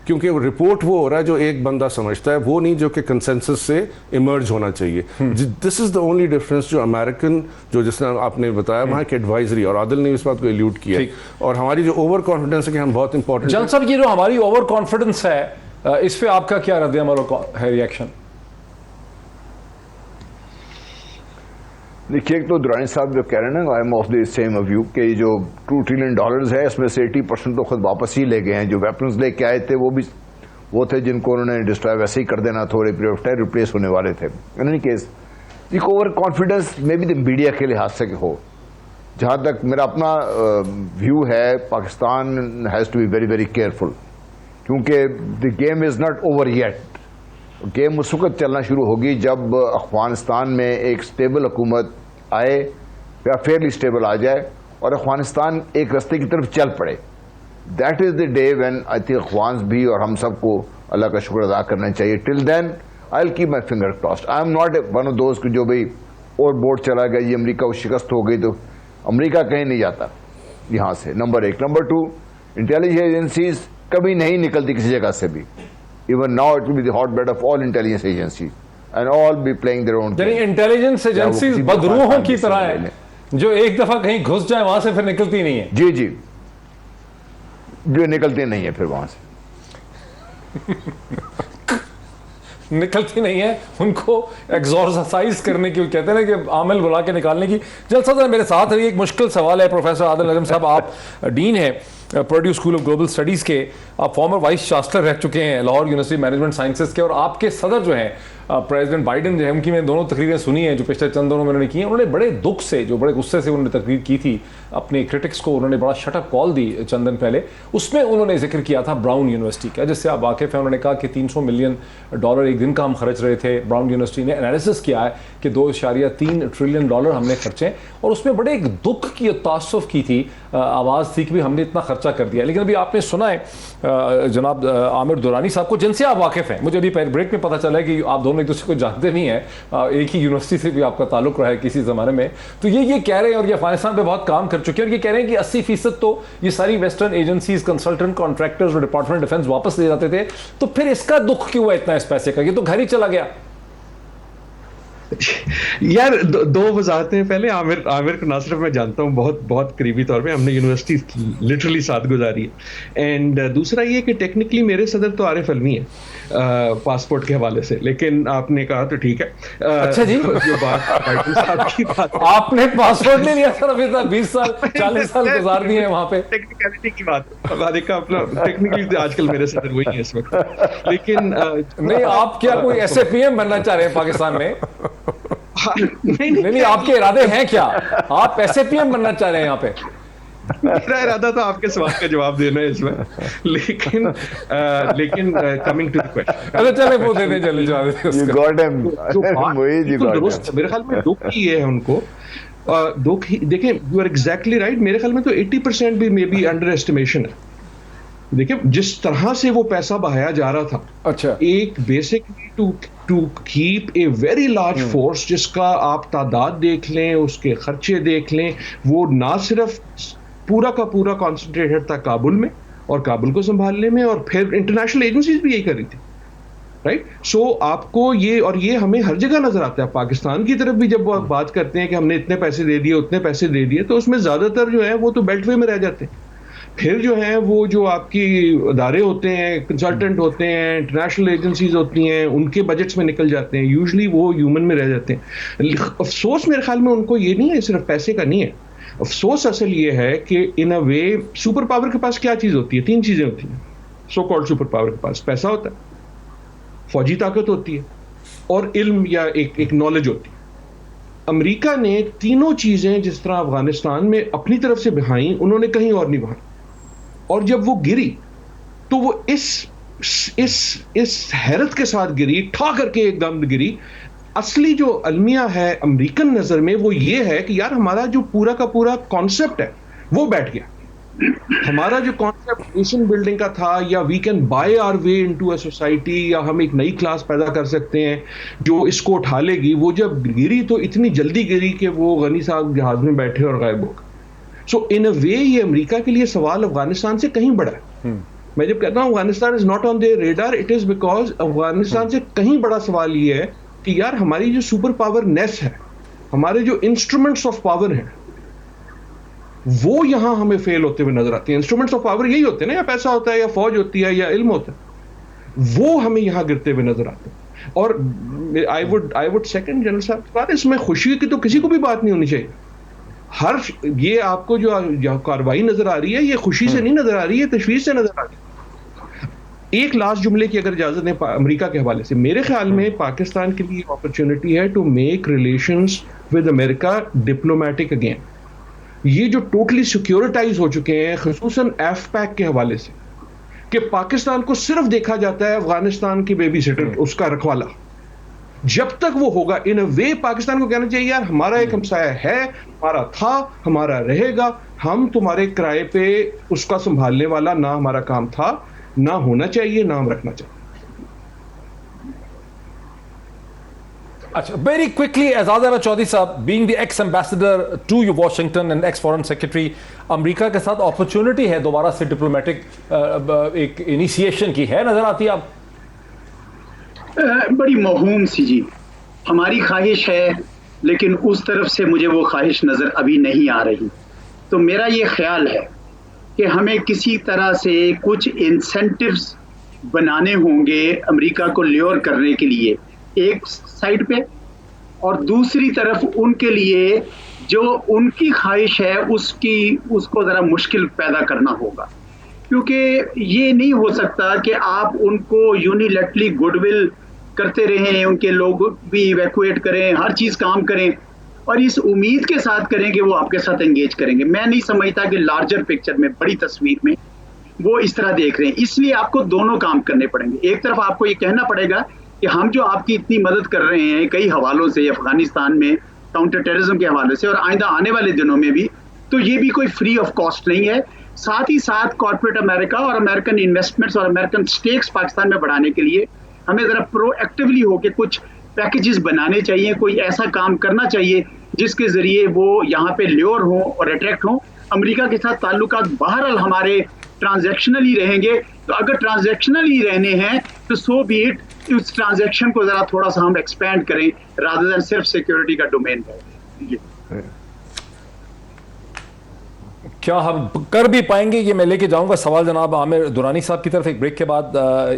[SPEAKER 4] क्योंकि वो रिपोर्ट वो हो रहा है जो एक बंदा समझता है, वो नहीं जो कि कंसेंसस से इमर्ज होना चाहिए। This is the only difference जो अमेरिकन, जो जिस तरह आपने बताया वहाँ की एडवाइजरी, और आदिल ने इस बात को एल्यूड किया, और हमारी जो ओवर कॉन्फिडेंस है कि हम बहुत इंपॉर्टेंट।
[SPEAKER 1] जल साहब, ये जो हमारी ओवर कॉन्फिडेंस है, इस पे आपका क्या रद्द-ए-अमल है, रिएक्शन?
[SPEAKER 2] देखिए, एक तो दुरानी साहब जो कह रहे हैं ना, I am of the same view कि जो $2 ट्रिलियन है इसमें से 80% तो खुद वापस ही ले गए हैं। जो वेपन्स लेके आए थे वो थे जिनको उन्होंने डिस्ट्रॉय वैसे ही कर देना, थोड़े पीरियड ऑफ टाइम रिप्लेस होने वाले थे। इन एनी केस, एक over confidence may be the media के लिहाज से हो। जहाँ तक मेरा अपना व्यू है, Pakistan has to be very very careful, क्योंकि the game is not over yet. Game उस वक्त चलना शुरू होगी जब अफगानिस्तान में एक स्टेबल हुकूमत आए या फेयरली स्टेबल आ जाए और अफगानिस्तान एक रास्ते की तरफ चल पड़े। That is the day when I think Afghans भी और हम सबको अल्लाह का शुक्र अदा करना चाहिए। Till then I will keep my finger crossed. I am not one of दोस्त जो भाई और बोर्ड चला गया, ये अमेरिका को शिकस्त हो गई, तो अमेरिका कहीं नहीं जाता यहाँ से, नंबर 1। नंबर 2, इंटेलिजेंस एजेंसीज कभी नहीं निकलती किसी जगह से भी। Even now it will be the hotbed of all intelligence agencies and all be playing their own game.
[SPEAKER 1] Intelligence agencies बदरूहों की तरह है, जो एक दफा कहीं घुस जाए वहां से फिर निकलती नहीं है।
[SPEAKER 2] जी जी, जो निकलती नहीं है फिर वहां से
[SPEAKER 1] निकलती नहीं है, उनको एक्सॉर्साइज करने की, कहते हैं ना कि आमिल बुला के निकालने की। जलसा साहब मेरे साथ है, एक मुश्किल सवाल है। प्रोफेसर आदिल नजम साहब, आप डीन हैं Purdue school of Global Studies के, आप फॉर्मर वाइस चांसलर रह चुके हैं लाहौर यूनिवर्सिटी मैनेजमेंट साइंसेज के, और आपके सदर जो हैं प्रेसिडेंट बाइडन, जो उनकी मैंने दोनों तकरीरें सुनी हैं जो पिछले चंद दिनों में उन्होंने की हैं। उन्होंने बड़े दुख से, जो बड़े गुस्से से उन्होंने तकरीर की थी, अपने क्रिटिक्स को उन्होंने बड़ा शटअप कॉल दी चंद दिन पहले। उसमें उन्होंने जिक्र किया था ब्राउन यूनिवर्सिटी का, जिससे आप वाकिफ हैं। उन्होंने कहा कि $300 मिलियन एक दिन का हम खर्च रहे थे। ब्राउन यूनिवर्सिटी ने एनालिसिस किया है कि $2.3 ट्रिलियन हमने खर्चे, और उसमें बड़े एक दुख की, तासुफ की थी, आवाज़ थी कि भी हमने इतना खर्चा कर दिया। लेकिन अभी आपने सुना है जनाब आमिर दुरानी साहब को, जिनसे आप वाकिफ़ हैं, मुझे अभी ब्रेक में पता चला है कि आप दोनों एक दूसरे को जानते भी हैं, एक ही यूनिवर्सिटी से भी आपका ताल्लुक रहा है किसी ज़माने में। तो ये कह रहे हैं, और ये अफगानिस्तान पे बहुत काम कर चुके हैं, और ये कह रहे हैं कि 80% तो ये सारी वेस्टर्न एजेंसीज, कंसल्टेंट, कॉन्ट्रैक्टर्स और डिपार्टमेंट डिफेंस वापस ले जाते थे। तो फिर इसका दुख क्यों है इतना इस पैसे का? ये तो घर ही चला गया।
[SPEAKER 5] यार दो वजाहतें। पहले आमिर को ना सिर्फ मैं जानता हूँ बहुत बहुत करीबी तौर पे, हमने यूनिवर्सिटी लिटरली साथ गुजारी है। एंड दूसरा ये कि टेक्निकली मेरे सदर तो आरिफ अलवी हैं पासपोर्ट के हवाले से, लेकिन आपने कहा तो ठीक है।
[SPEAKER 1] अच्छा जी,
[SPEAKER 5] जो बात साहब की बात,
[SPEAKER 1] आपने पासपोर्ट नहीं लिया सर, अभी तक 20 साल 40 साल गुजार दिए हैं वहाँ पे।
[SPEAKER 5] टेक्निकलिटी की बात, हमारे का अपना टेक्निकली आजकल मेरे सदर वही है इस वक्त। लेकिन
[SPEAKER 1] नहीं, आप क्या कोई SAPM बनना चाह रहे हैं पाकिस्तान में? नहीं, आपके इरादे हैं क्या? आप SAPM बनना चाह रहे हैं यहाँ पे?
[SPEAKER 5] मेरा इरादा था आपके सवाल का जवाब देना है इसमें, लेकिन कमिंग टू द क्वेश्चन,
[SPEAKER 1] अरे चले वो दे दें, चले जवाब
[SPEAKER 5] मेरे ख्याल में दुख ही है उनको। दुख ही, देखें, यू आर एग्जैक्टली राइट। मेरे ख्याल में तो 80% भी मे बी अंडर एस्टिमेशन है। देखिए, जिस तरह से वो पैसा बहाया जा रहा था, अच्छा, एक basically to keep a very large force, जिसका आप तादाद देख लें, उसके खर्चे देख लें, वो ना सिर्फ पूरा का पूरा कॉन्सेंट्रेटेड था काबुल में और काबुल को संभालने में, और फिर इंटरनेशनल एजेंसीज भी यही कर रही थी, राइट। सो आपको ये, और ये हमें हर जगह नजर आता है। पाकिस्तान की तरफ भी जब वो बात करते हैं कि हमने इतने पैसे दे दिए, उतने पैसे दे दिए, तो उसमें ज्यादातर जो है वो तो बेल्टवे में रह जाते हैं। फिर जो है वो जो आपकी अदारे होते हैं, कंसल्टेंट होते हैं, इंटरनेशनल एजेंसीज होती हैं, उनके बजट्स में निकल जाते हैं। यूजुअली वो ह्यूमन में रह जाते हैं। अफसोस मेरे ख्याल में उनको ये नहीं है, सिर्फ पैसे का नहीं है। अफसोस असल ये है कि इन अ वे सुपर पावर के पास क्या चीज़ होती है? 3 चीज़ें होती हैं। सो कॉल्ड सुपर पावर के पास पैसा होता है, फौजी ताकत होती है और इल्म या एक नॉलेज होती है। अमेरिका ने तीनों चीजें जिस तरह अफगानिस्तान में अपनी तरफ से बहाई, उन्होंने कहीं और नहीं बहाई, और जब वो गिरी तो वो इस हैरत के साथ गिरी, ठा करके एकदम गिरी। असली जो अलमिया है अमेरिकन नजर में वो ये है कि यार हमारा जो पूरा का पूरा कॉन्सेप्ट है वो बैठ गया। हमारा जो कॉन्सेप्ट नेशन बिल्डिंग का था, या we can buy our way into a society, या हम एक नई क्लास पैदा कर सकते हैं जो इसको उठा लेगी, वो जब गिरी तो इतनी जल्दी गिरी कि वो गनी साहब जहाज में बैठे और गायब हो गए। सो इन अ वे ये अमेरिका के लिए सवाल अफगानिस्तान से कहीं बड़ा है। मैं जब कहता हूं Afghanistan is not on their radar, it is because Afghanistan से कहीं बड़ा सवाल ये है कि यार हमारी जो सुपर पावर नेस है, हमारे जो इंस्ट्रूमेंट्स ऑफ पावर हैं, वो यहां हमें फेल होते हुए नजर आते हैं। इंस्ट्रूमेंट्स ऑफ पावर यही होते हैं ना, या पैसा होता है, या फौज होती है, या इल्म होता है, वो हमें यहां गिरते हुए नजर आते हैं। और आई वुड सेकंड जनरल साहब की बात, इसमें खुशी की तो किसी को भी बात नहीं होनी चाहिए। हर ये आपको जो कार्रवाई नजर आ रही है, ये खुशी से नहीं नजर आ रही है, तशवीश से नजर आ रही है। एक लास्ट जुमले की अगर इजाजत दें अमेरिका के हवाले से, मेरे ख्याल में पाकिस्तान के लिए अपॉर्चुनिटी है to make relations with America diplomatic again. ये जो टोटली सिक्योरिटाइज हो चुके हैं, खुसूसन एफपैक के हवाले से, कि पाकिस्तान को सिर्फ देखा जाता है अफगानिस्तान की बेबी सिटर, उसका रखवाला। जब तक वो होगा, इन अ वे पाकिस्तान को कहना चाहिए यार हमारा एक हमसाया है, हमारा था, हमारा रहेगा, हम तुम्हारे किराए पे उसका संभालने वाला ना हमारा काम था, ना होना चाहिए, ना हम रखना चाहिए।
[SPEAKER 1] अच्छा, very quickly Aijaz Ahmad Chaudhry sahab, being the ex ambassador to Washington and ex foreign secretary, America के साथ अपॉर्चुनिटी है दोबारा से डिप्लोमेटिक एक इनिशिएशन की, है नजर आती है आप?
[SPEAKER 3] बड़ी मौहूम सी जी, हमारी ख्वाहिश है, लेकिन उस तरफ से मुझे वो ख्वाहिश नजर अभी नहीं आ रही। तो मेरा ये ख्याल है कि हमें किसी तरह से कुछ इंसेंटिव्स बनाने होंगे अमेरिका को ल्योर करने के लिए एक साइड पे, और दूसरी तरफ उनके लिए जो उनकी ख्वाहिश है उसको ज़रा मुश्किल पैदा करना होगा। क्योंकि ये नहीं हो सकता कि आप उनको यूनिलैटरली गुडविल करते रहें, उनके लोग भी इवैक्यूएट करें, हर चीज़ काम करें, और इस उम्मीद के साथ करें कि वो आपके साथ एंगेज करेंगे। मैं नहीं समझता कि लार्जर पिक्चर में, बड़ी तस्वीर में वो इस तरह देख रहे हैं। इसलिए आपको दोनों काम करने पड़ेंगे। एक तरफ आपको ये कहना पड़ेगा कि हम जो आपकी इतनी मदद कर रहे हैं कई हवालों से, अफगानिस्तान में काउंटर टेररिज्म के हवाले से और आइंदा आने वाले दिनों में भी, तो ये भी कोई फ्री ऑफ कॉस्ट नहीं है। साथ ही साथ कॉर्पोरेट अमेरिका और अमेरिकन इन्वेस्टमेंट्स और अमेरिकन स्टेक्स पाकिस्तान में बढ़ाने के लिए हमें ज़रा प्रोएक्टिवली होकर कुछ पैकेजेस बनाने चाहिए, कोई ऐसा काम करना चाहिए जिसके ज़रिए वो यहाँ पे ल्योर हों और अट्रैक्ट हों। अमेरिका के साथ ताल्लुकात बहरहाल हमारे ट्रांजैक्शनल ही रहेंगे, तो अगर ट्रांजैक्शनल ही रहने हैं तो सो बी इट, उस ट्रांजैक्शन को ज़रा थोड़ा सा हम एक्सपेंड करें रादर देन सिर्फ सिक्योरिटी का डोमेन है।
[SPEAKER 1] क्या हम कर भी पाएंगे, ये मैं लेके जाऊंगा सवाल जनाब आमिर दुरानी साहब की तरफ। एक ब्रेक के बाद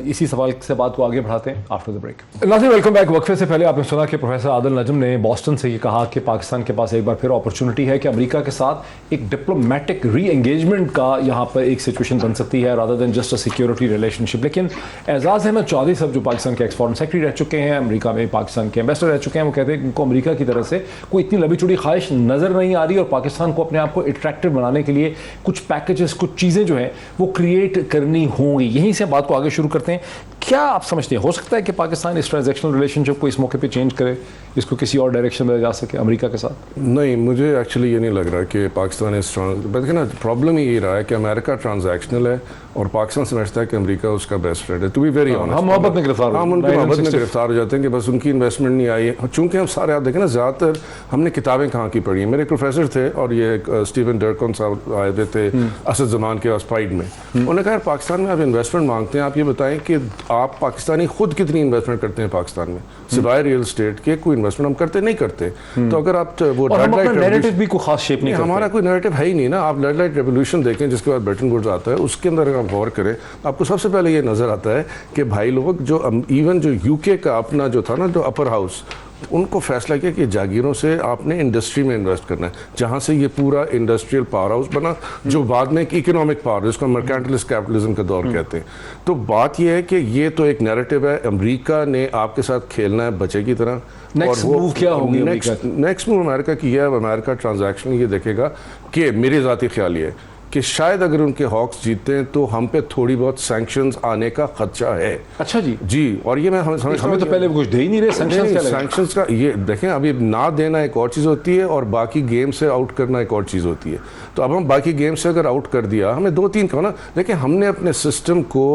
[SPEAKER 1] इसी सवाल से बात को आगे बढ़ाते हैं आफ्टर द ब्रेक। नाज़रीन वेलकम बैक। वक्फे से पहले आपने सुना कि प्रोफेसर आदिल नजम ने बॉस्टन से ये कहा कि पाकिस्तान के पास एक बार फिर अपॉर्चुनिटी है कि अमेरिका के साथ एक डिप्लोमेटिक री एंगेजमेंट का यहाँ पर एक सिचुएशन बन सकती है rather than just a security relationship. लेकिन एजाज अहमद चौधरी साहब जो पाकिस्तान के एक्स फॉरेन सेक्रेटरी रह चुके हैं, अमेरिका में पाकिस्तान के एम्बेसडर रह चुके हैं, वो कहते हैं कि उनको अमेरिका की तरफ से कोई इतनी लंबी चौड़ी ख्वाहिश नजर नहीं आ रही और पाकिस्तान को अपने आप को अट्रैक्टिव बनाने के लिए कुछ पैकेजेस, कुछ चीज़ें जो हैं वो क्रिएट करनी होंगी। यहीं से बात को आगे शुरू करते हैं। क्या आप समझते हैं हो सकता है कि पाकिस्तान इस ट्रांजैक्शनल रिलेशनशिप को इस मौके पे चेंज करे, इसको किसी और डायरेक्शन में जा सके अमेरिका के साथ?
[SPEAKER 4] नहीं, मुझे एक्चुअली ये नहीं लग रहा कि पाकिस्तान इस बल्कि ना प्रॉब्लम ही ये रहा है कि अमेरिका ट्रांजैक्शनल है और पाकिस्तान समझता है कि अमेरिका उसका बेस्ट फ्रेंड है। टू बी वेरी ऑनेस्ट,
[SPEAKER 1] हम मोहब्बत में गिरफ्तार,
[SPEAKER 4] हम उनकी मोहब्बत में गिरफ्तार हो जाते हैं कि बस उनकी इन्वेस्टमेंट नहीं आई है। चूँकि हम सारे आप देखें ना, ज़्यादातर हमने किताबें कहाँ की पढ़ी हैं। मेरे प्रोफेसर थे और ये स्टीवन डर्कन साहब आए हुए थे असद जमान के स्पाइड में, उन्होंने कहा पाकिस्तान में आप इन्वेस्टमेंट मांगते हैं, आप ये बताएं कि आप पाकिस्तानी खुद कितनी इन्वेस्टमेंट करते हैं पाकिस्तान में, सिवाय रियल स्टेट के कोई इन्वेस्टमेंट हम करते नहीं करते। तो अगर आप वो
[SPEAKER 1] नैरेटिव भी कोई खास शेप नहीं,
[SPEAKER 4] हमारा कोई नैरेटिव है ही नहीं ना। आप रेड लाइट रेवोल्यूशन देखें जिसके बाद ब्रिटेन वुड्स आता है, उसके अंदर अगर आप गौर करें आपको सबसे पहले ये नजर आता है कि भाई लोग जो इवन जो यूके का अपना जो था ना, जो अपर हाउस, उनको फैसला किया कि जागीरों से आपने इंडस्ट्री में इन्वेस्ट करना है, जहाँ से ये पूरा इंडस्ट्रियल पावर हाउस बना, जो बाद में एक इकोनॉमिक पावर, जिसको मर्केंटलिस्ट कैपिटलिज्म का दौर कहते हैं। तो बात ये है कि ये तो एक नैरेटिव है, अमेरिका ने आपके साथ खेलना है बच्चे की तरह।
[SPEAKER 1] नेक्स्ट मूव क्या होगी?
[SPEAKER 4] नेक्स्ट मूव अमेरिका की है, अमेरिका ट्रांजैक्शन ये देखेगा कि मेरे ज़ाती ख्याल ये है कि शायद अगर उनके हॉक्स जीतते हैं तो हम पे थोड़ी बहुत सैंक्शंस आने का खदशा है।
[SPEAKER 1] अच्छा जी,
[SPEAKER 4] और ये मैं समझता हूं,
[SPEAKER 1] हमें तो पहले कुछ दे ही नहीं रहे
[SPEAKER 4] सैंक्शंस का। ये देखें, अभी ना देना एक और चीज़ होती है और बाकी गेम से आउट करना एक और चीज़ होती है। तो अब हम बाकी गेम से अगर आउट कर दिया, हमें 2-3 कहो ना, देखिए हमने अपने सिस्टम को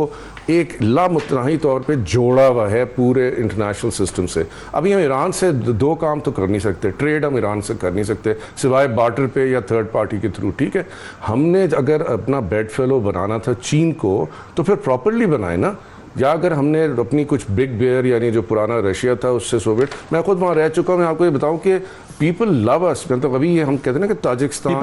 [SPEAKER 4] एक लामुतनाही तौर पे जोड़ा हुआ है पूरे इंटरनेशनल सिस्टम से। अभी हम ईरान से 2 काम तो कर नहीं सकते, ट्रेड हम ईरान से कर नहीं सकते सिवाय बार्टर पे या थर्ड पार्टी के थ्रू, ठीक है। हमने अगर अपना बेड फेलो बनाना था चीन को तो फिर प्रॉपरली बनाए ना, या अगर हमने अपनी कुछ बिग बेयर यानी जो पुराना रशिया था उससे सोवियत, मैं खुद वहाँ रह चुका हूँ, मैं आपको ये बताऊँ कि पीपल लव अस, मतलब अभी ये हम कहते हैं ना कि Tajikistan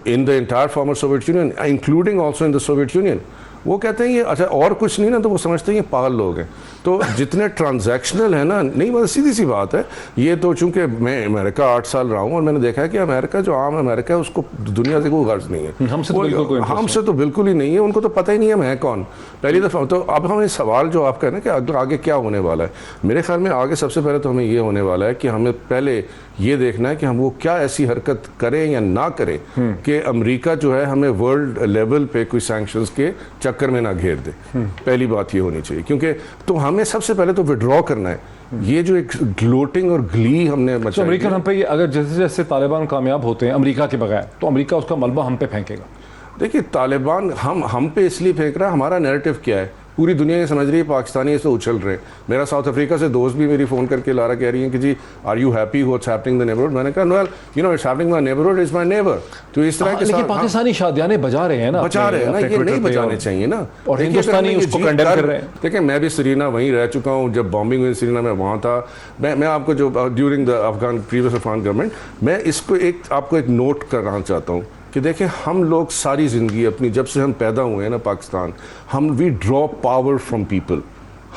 [SPEAKER 4] in the entire former Soviet union including also in the Soviet union, वो कहते हैं ये अच्छा और कुछ नहीं ना, तो वो समझते हैं ये पागल लोग हैं। तो जितने ट्रांजैक्शनल है ना, नहीं मतलब सीधी सी बात है ये। तो चूंकि मैं अमेरिका 8 साल रहा हूँ और मैंने देखा है कि अमेरिका जो आम अमेरिका है उसको दुनिया से कोई गर्ज नहीं है, हमसे तो बिल्कुल ही नहीं है, उनको तो पता ही नहीं है मैं कौन पहली दफ़ा। तो अब हमें सवाल जो आपका है ना कि आगे क्या होने वाला है, मेरे ख्याल में आगे सबसे पहले तो हमें ये होने वाला है कि हमें पहले ये देखना है कि हम वो क्या ऐसी हरकत करें या ना करें कि अमेरिका जो है हमें वर्ल्ड लेवल पे कोई सैंक्शंस के चक्कर में ना घेर दे। पहली बात ये होनी चाहिए, क्योंकि तो हमें सबसे पहले तो विड्रॉ करना है। ये जो एक ग्लोटिंग और ग्ली हमने
[SPEAKER 1] मचाई, तो अमेरिका हम पे अगर जैसे जैसे तालिबान कामयाब होते हैं अमेरिका के बगैर, तो अमेरिका उसका मलबा हम पे फेंकेगा।
[SPEAKER 4] देखिए तालिबान हम पे इसलिए फेंक रहा है, हमारा नैरेटिव क्या है, पूरी दुनिया ये समझ रही है पाकिस्तानी इससे उछल रहे हैं। मेरा साउथ अफ्रीका से दोस्त भी मेरी फ़ोन करके लारा कह रही हैं कि जी are you happy what's happening the neighbourhood. मैंने कहा well you know it's happening my neighbourhood is my neighbour. तो इस तरह के
[SPEAKER 1] साथ पाकिस्तानी शादियाने बजा रहे हैं ना,
[SPEAKER 4] ये नहीं बजाने चाहिए ना,
[SPEAKER 1] और हिंदुस्तानी उसको कंडेम कर रहे हैं।
[SPEAKER 4] देखिए मैं भी सरीना वहीं रह चुका हूँ, जब बॉम्बिंग हुई सरीना में वहाँ था। मैं आपको जो during the previous Afghan government, मैं इसको आपको एक नोट करना चाहता हूँ कि देखें हम लोग सारी ज़िंदगी अपनी, जब से हम पैदा हुए हैं ना पाकिस्तान, हम we draw power from people.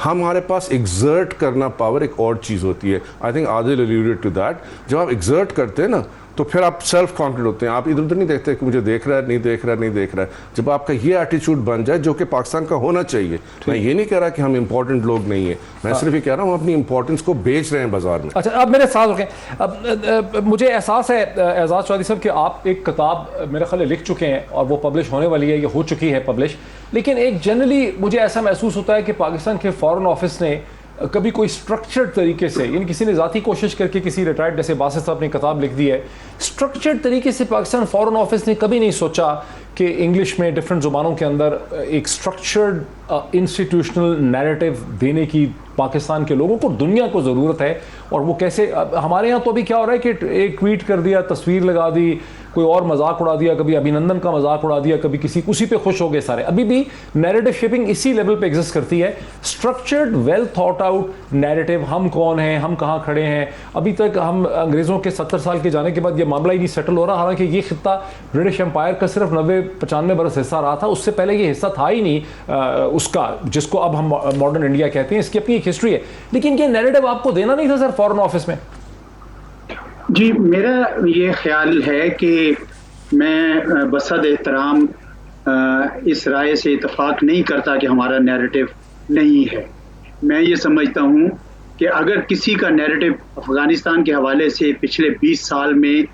[SPEAKER 4] हमारे पास एग्जर्ट करना पावर एक और चीज़ होती है। I think Adil alluded to that. जब आप एग्जर्ट करते हैं ना तो फिर आप सेल्फ कॉन्फिडेंट होते हैं, आप इधर उधर नहीं देखते कि मुझे देख रहा है नहीं देख रहा है नहीं देख रहा है। जब आपका ये एटीट्यूड बन जाए जो कि पाकिस्तान का होना चाहिए, मैं ये नहीं कह रहा कि हम इंपॉर्टेंट लोग नहीं है, मैं सिर्फ ये कह रहा हूँ अपनी इंपॉर्टेंस को बेच रहे हैं बाजार में।
[SPEAKER 1] अच्छा, अब मेरे साथ रुकें, अब मुझे एहसास है एजाज चौधरी साहब कि आप एक किताब मेरे ख्याल लिख चुके हैं और वो पब्लिश होने वाली है, ये हो चुकी है पब्लिश, लेकिन एक जनरली मुझे ऐसा महसूस होता है कि पाकिस्तान के फॉरेन ऑफिस ने कभी कोई स्ट्रक्चर्ड तरीके से, यानी किसी ने ज़ाती कोशिश करके किसी रिटायर्ड जैसे बासित साहब ने किताब लिख दी है, स्ट्रक्चर्ड तरीके से पाकिस्तान फॉरेन ऑफिस ने कभी नहीं सोचा कि इंग्लिश में डिफरेंट ज़ुबानों के अंदर एक स्ट्रक्चर्ड इंस्टीट्यूशनल नैरेटिव देने की पाकिस्तान के लोगों को, दुनिया को ज़रूरत है। और वो कैसे, हमारे यहाँ तो अभी क्या हो रहा है कि एक ट्वीट कर दिया, तस्वीर लगा दी, कोई और मजाक उड़ा दिया, कभी अभिनंदन का मजाक उड़ा दिया, कभी किसी, उसी पे खुश हो गए सारे। अभी भी नैरेटिव शेपिंग इसी लेवल पे एग्जिस्ट करती है, structured well thought out narrative. हम कौन हैं, हम कहाँ खड़े हैं। अभी तक हम अंग्रेज़ों के 70 साल के जाने के बाद ये मामला ही नहीं सेटल हो रहा, हालांकि ये खित्ता ब्रिटिश एम्पायर का सिर्फ 90-95 बरस हिस्सा रहा था, उससे पहले ये हिस्सा था ही नहीं उसका, जिसको अब हम मॉडर्न इंडिया कहते हैं। इसकी अपनी एक हिस्ट्री है, लेकिन ये नैरेटिव आपको देना नहीं था सर फॉरेन ऑफिस में।
[SPEAKER 3] जी, मेरा ये ख्याल है कि मैं बसद एहतराम इस राय से इत्तेफाक नहीं करता कि हमारा नैरेटिव नहीं है। मैं ये समझता हूँ कि अगर किसी का नैरेटिव अफ़गानिस्तान के हवाले से पिछले 20 साल में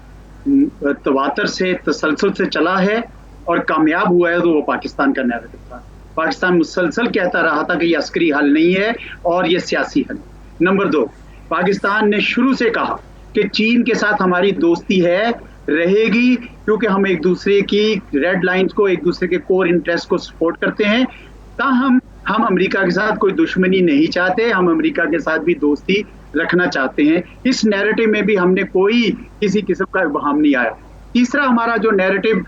[SPEAKER 3] तवातर से, तसलसल से चला है और कामयाब हुआ है, तो वो पाकिस्तान का नैरेटिव था। पाकिस्तान मुसलसल कहता रहा था कि ये अस्करी हल नहीं है और ये सियासी हल। नंबर 2, पाकिस्तान ने शुरू से कहा कि चीन के साथ हमारी दोस्ती है, रहेगी, क्योंकि हम एक दूसरे की रेड लाइंस को, एक दूसरे के कोर इंटरेस्ट को सपोर्ट करते हैं। ताहम हम अमेरिका के साथ कोई दुश्मनी नहीं चाहते, हम अमेरिका के साथ भी दोस्ती रखना चाहते हैं। इस नैरेटिव में भी हमने कोई किसी किस्म का इब्हाम नहीं आया। तीसरा, हमारा जो नैरेटिव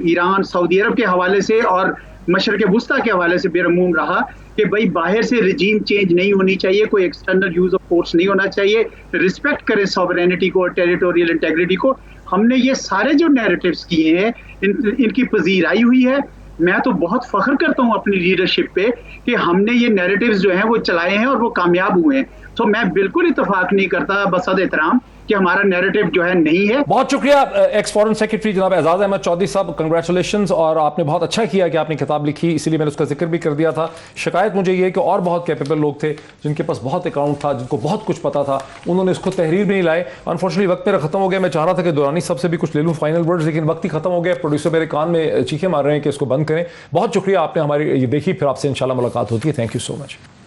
[SPEAKER 3] ईरान, सऊदी अरब के हवाले से और मशरक़ वुस्ता के हवाले से बेरमूम रहा कि भाई बाहर से रिजीम चेंज नहीं होनी चाहिए, कोई एक्सटर्नल यूज ऑफ फोर्स नहीं होना चाहिए, रिस्पेक्ट करें सॉवरेनिटी को और टेरिटोरियल इंटेग्रिटी को। हमने ये सारे जो नैरेटिव्स किए हैं इनकी पजीराई हुई है। मैं तो बहुत फख्र करता हूं अपनी लीडरशिप पे कि हमने ये नैरेटिव्स जो हैं वो चलाए हैं और वो कामयाब हुए हैं। तो मैं बिल्कुल इत्तेफाक नहीं करता बसद एहतराम कि हमारा नैरेटिव जो है नहीं है।
[SPEAKER 1] बहुत शुक्रिया एक्स फॉरेन सेक्रेटरी जनाब एजाज अहमद चौधरी साहब, कंग्रेचुलेशंस। और आपने बहुत अच्छा किया कि आपने किताब लिखी, इसीलिए मैंने उसका जिक्र भी कर दिया था। शिकायत मुझे ये कि और बहुत कैपेबल लोग थे जिनके पास बहुत अकाउंट था, जिनको बहुत कुछ पता था, उन्होंने इसको तहरीर भी नहीं लाए। अनफॉर्चुनेटली वक्त मेरा खत्म हो गया। मैं चाह रहा था कि दुरानी सबसे भी कुछ ले लूँ फाइनल वर्ड्स, लेकिन वक्त ही खत्म हो गया। प्रोड्यूसर मेरे कान में चीखें मार रहे हैं कि इसको बंद करें। बहुत शुक्रिया, आपने हमारी ये देखी। फिर आपसे इंशाल्लाह मुलाकात होती है। Thank you so much.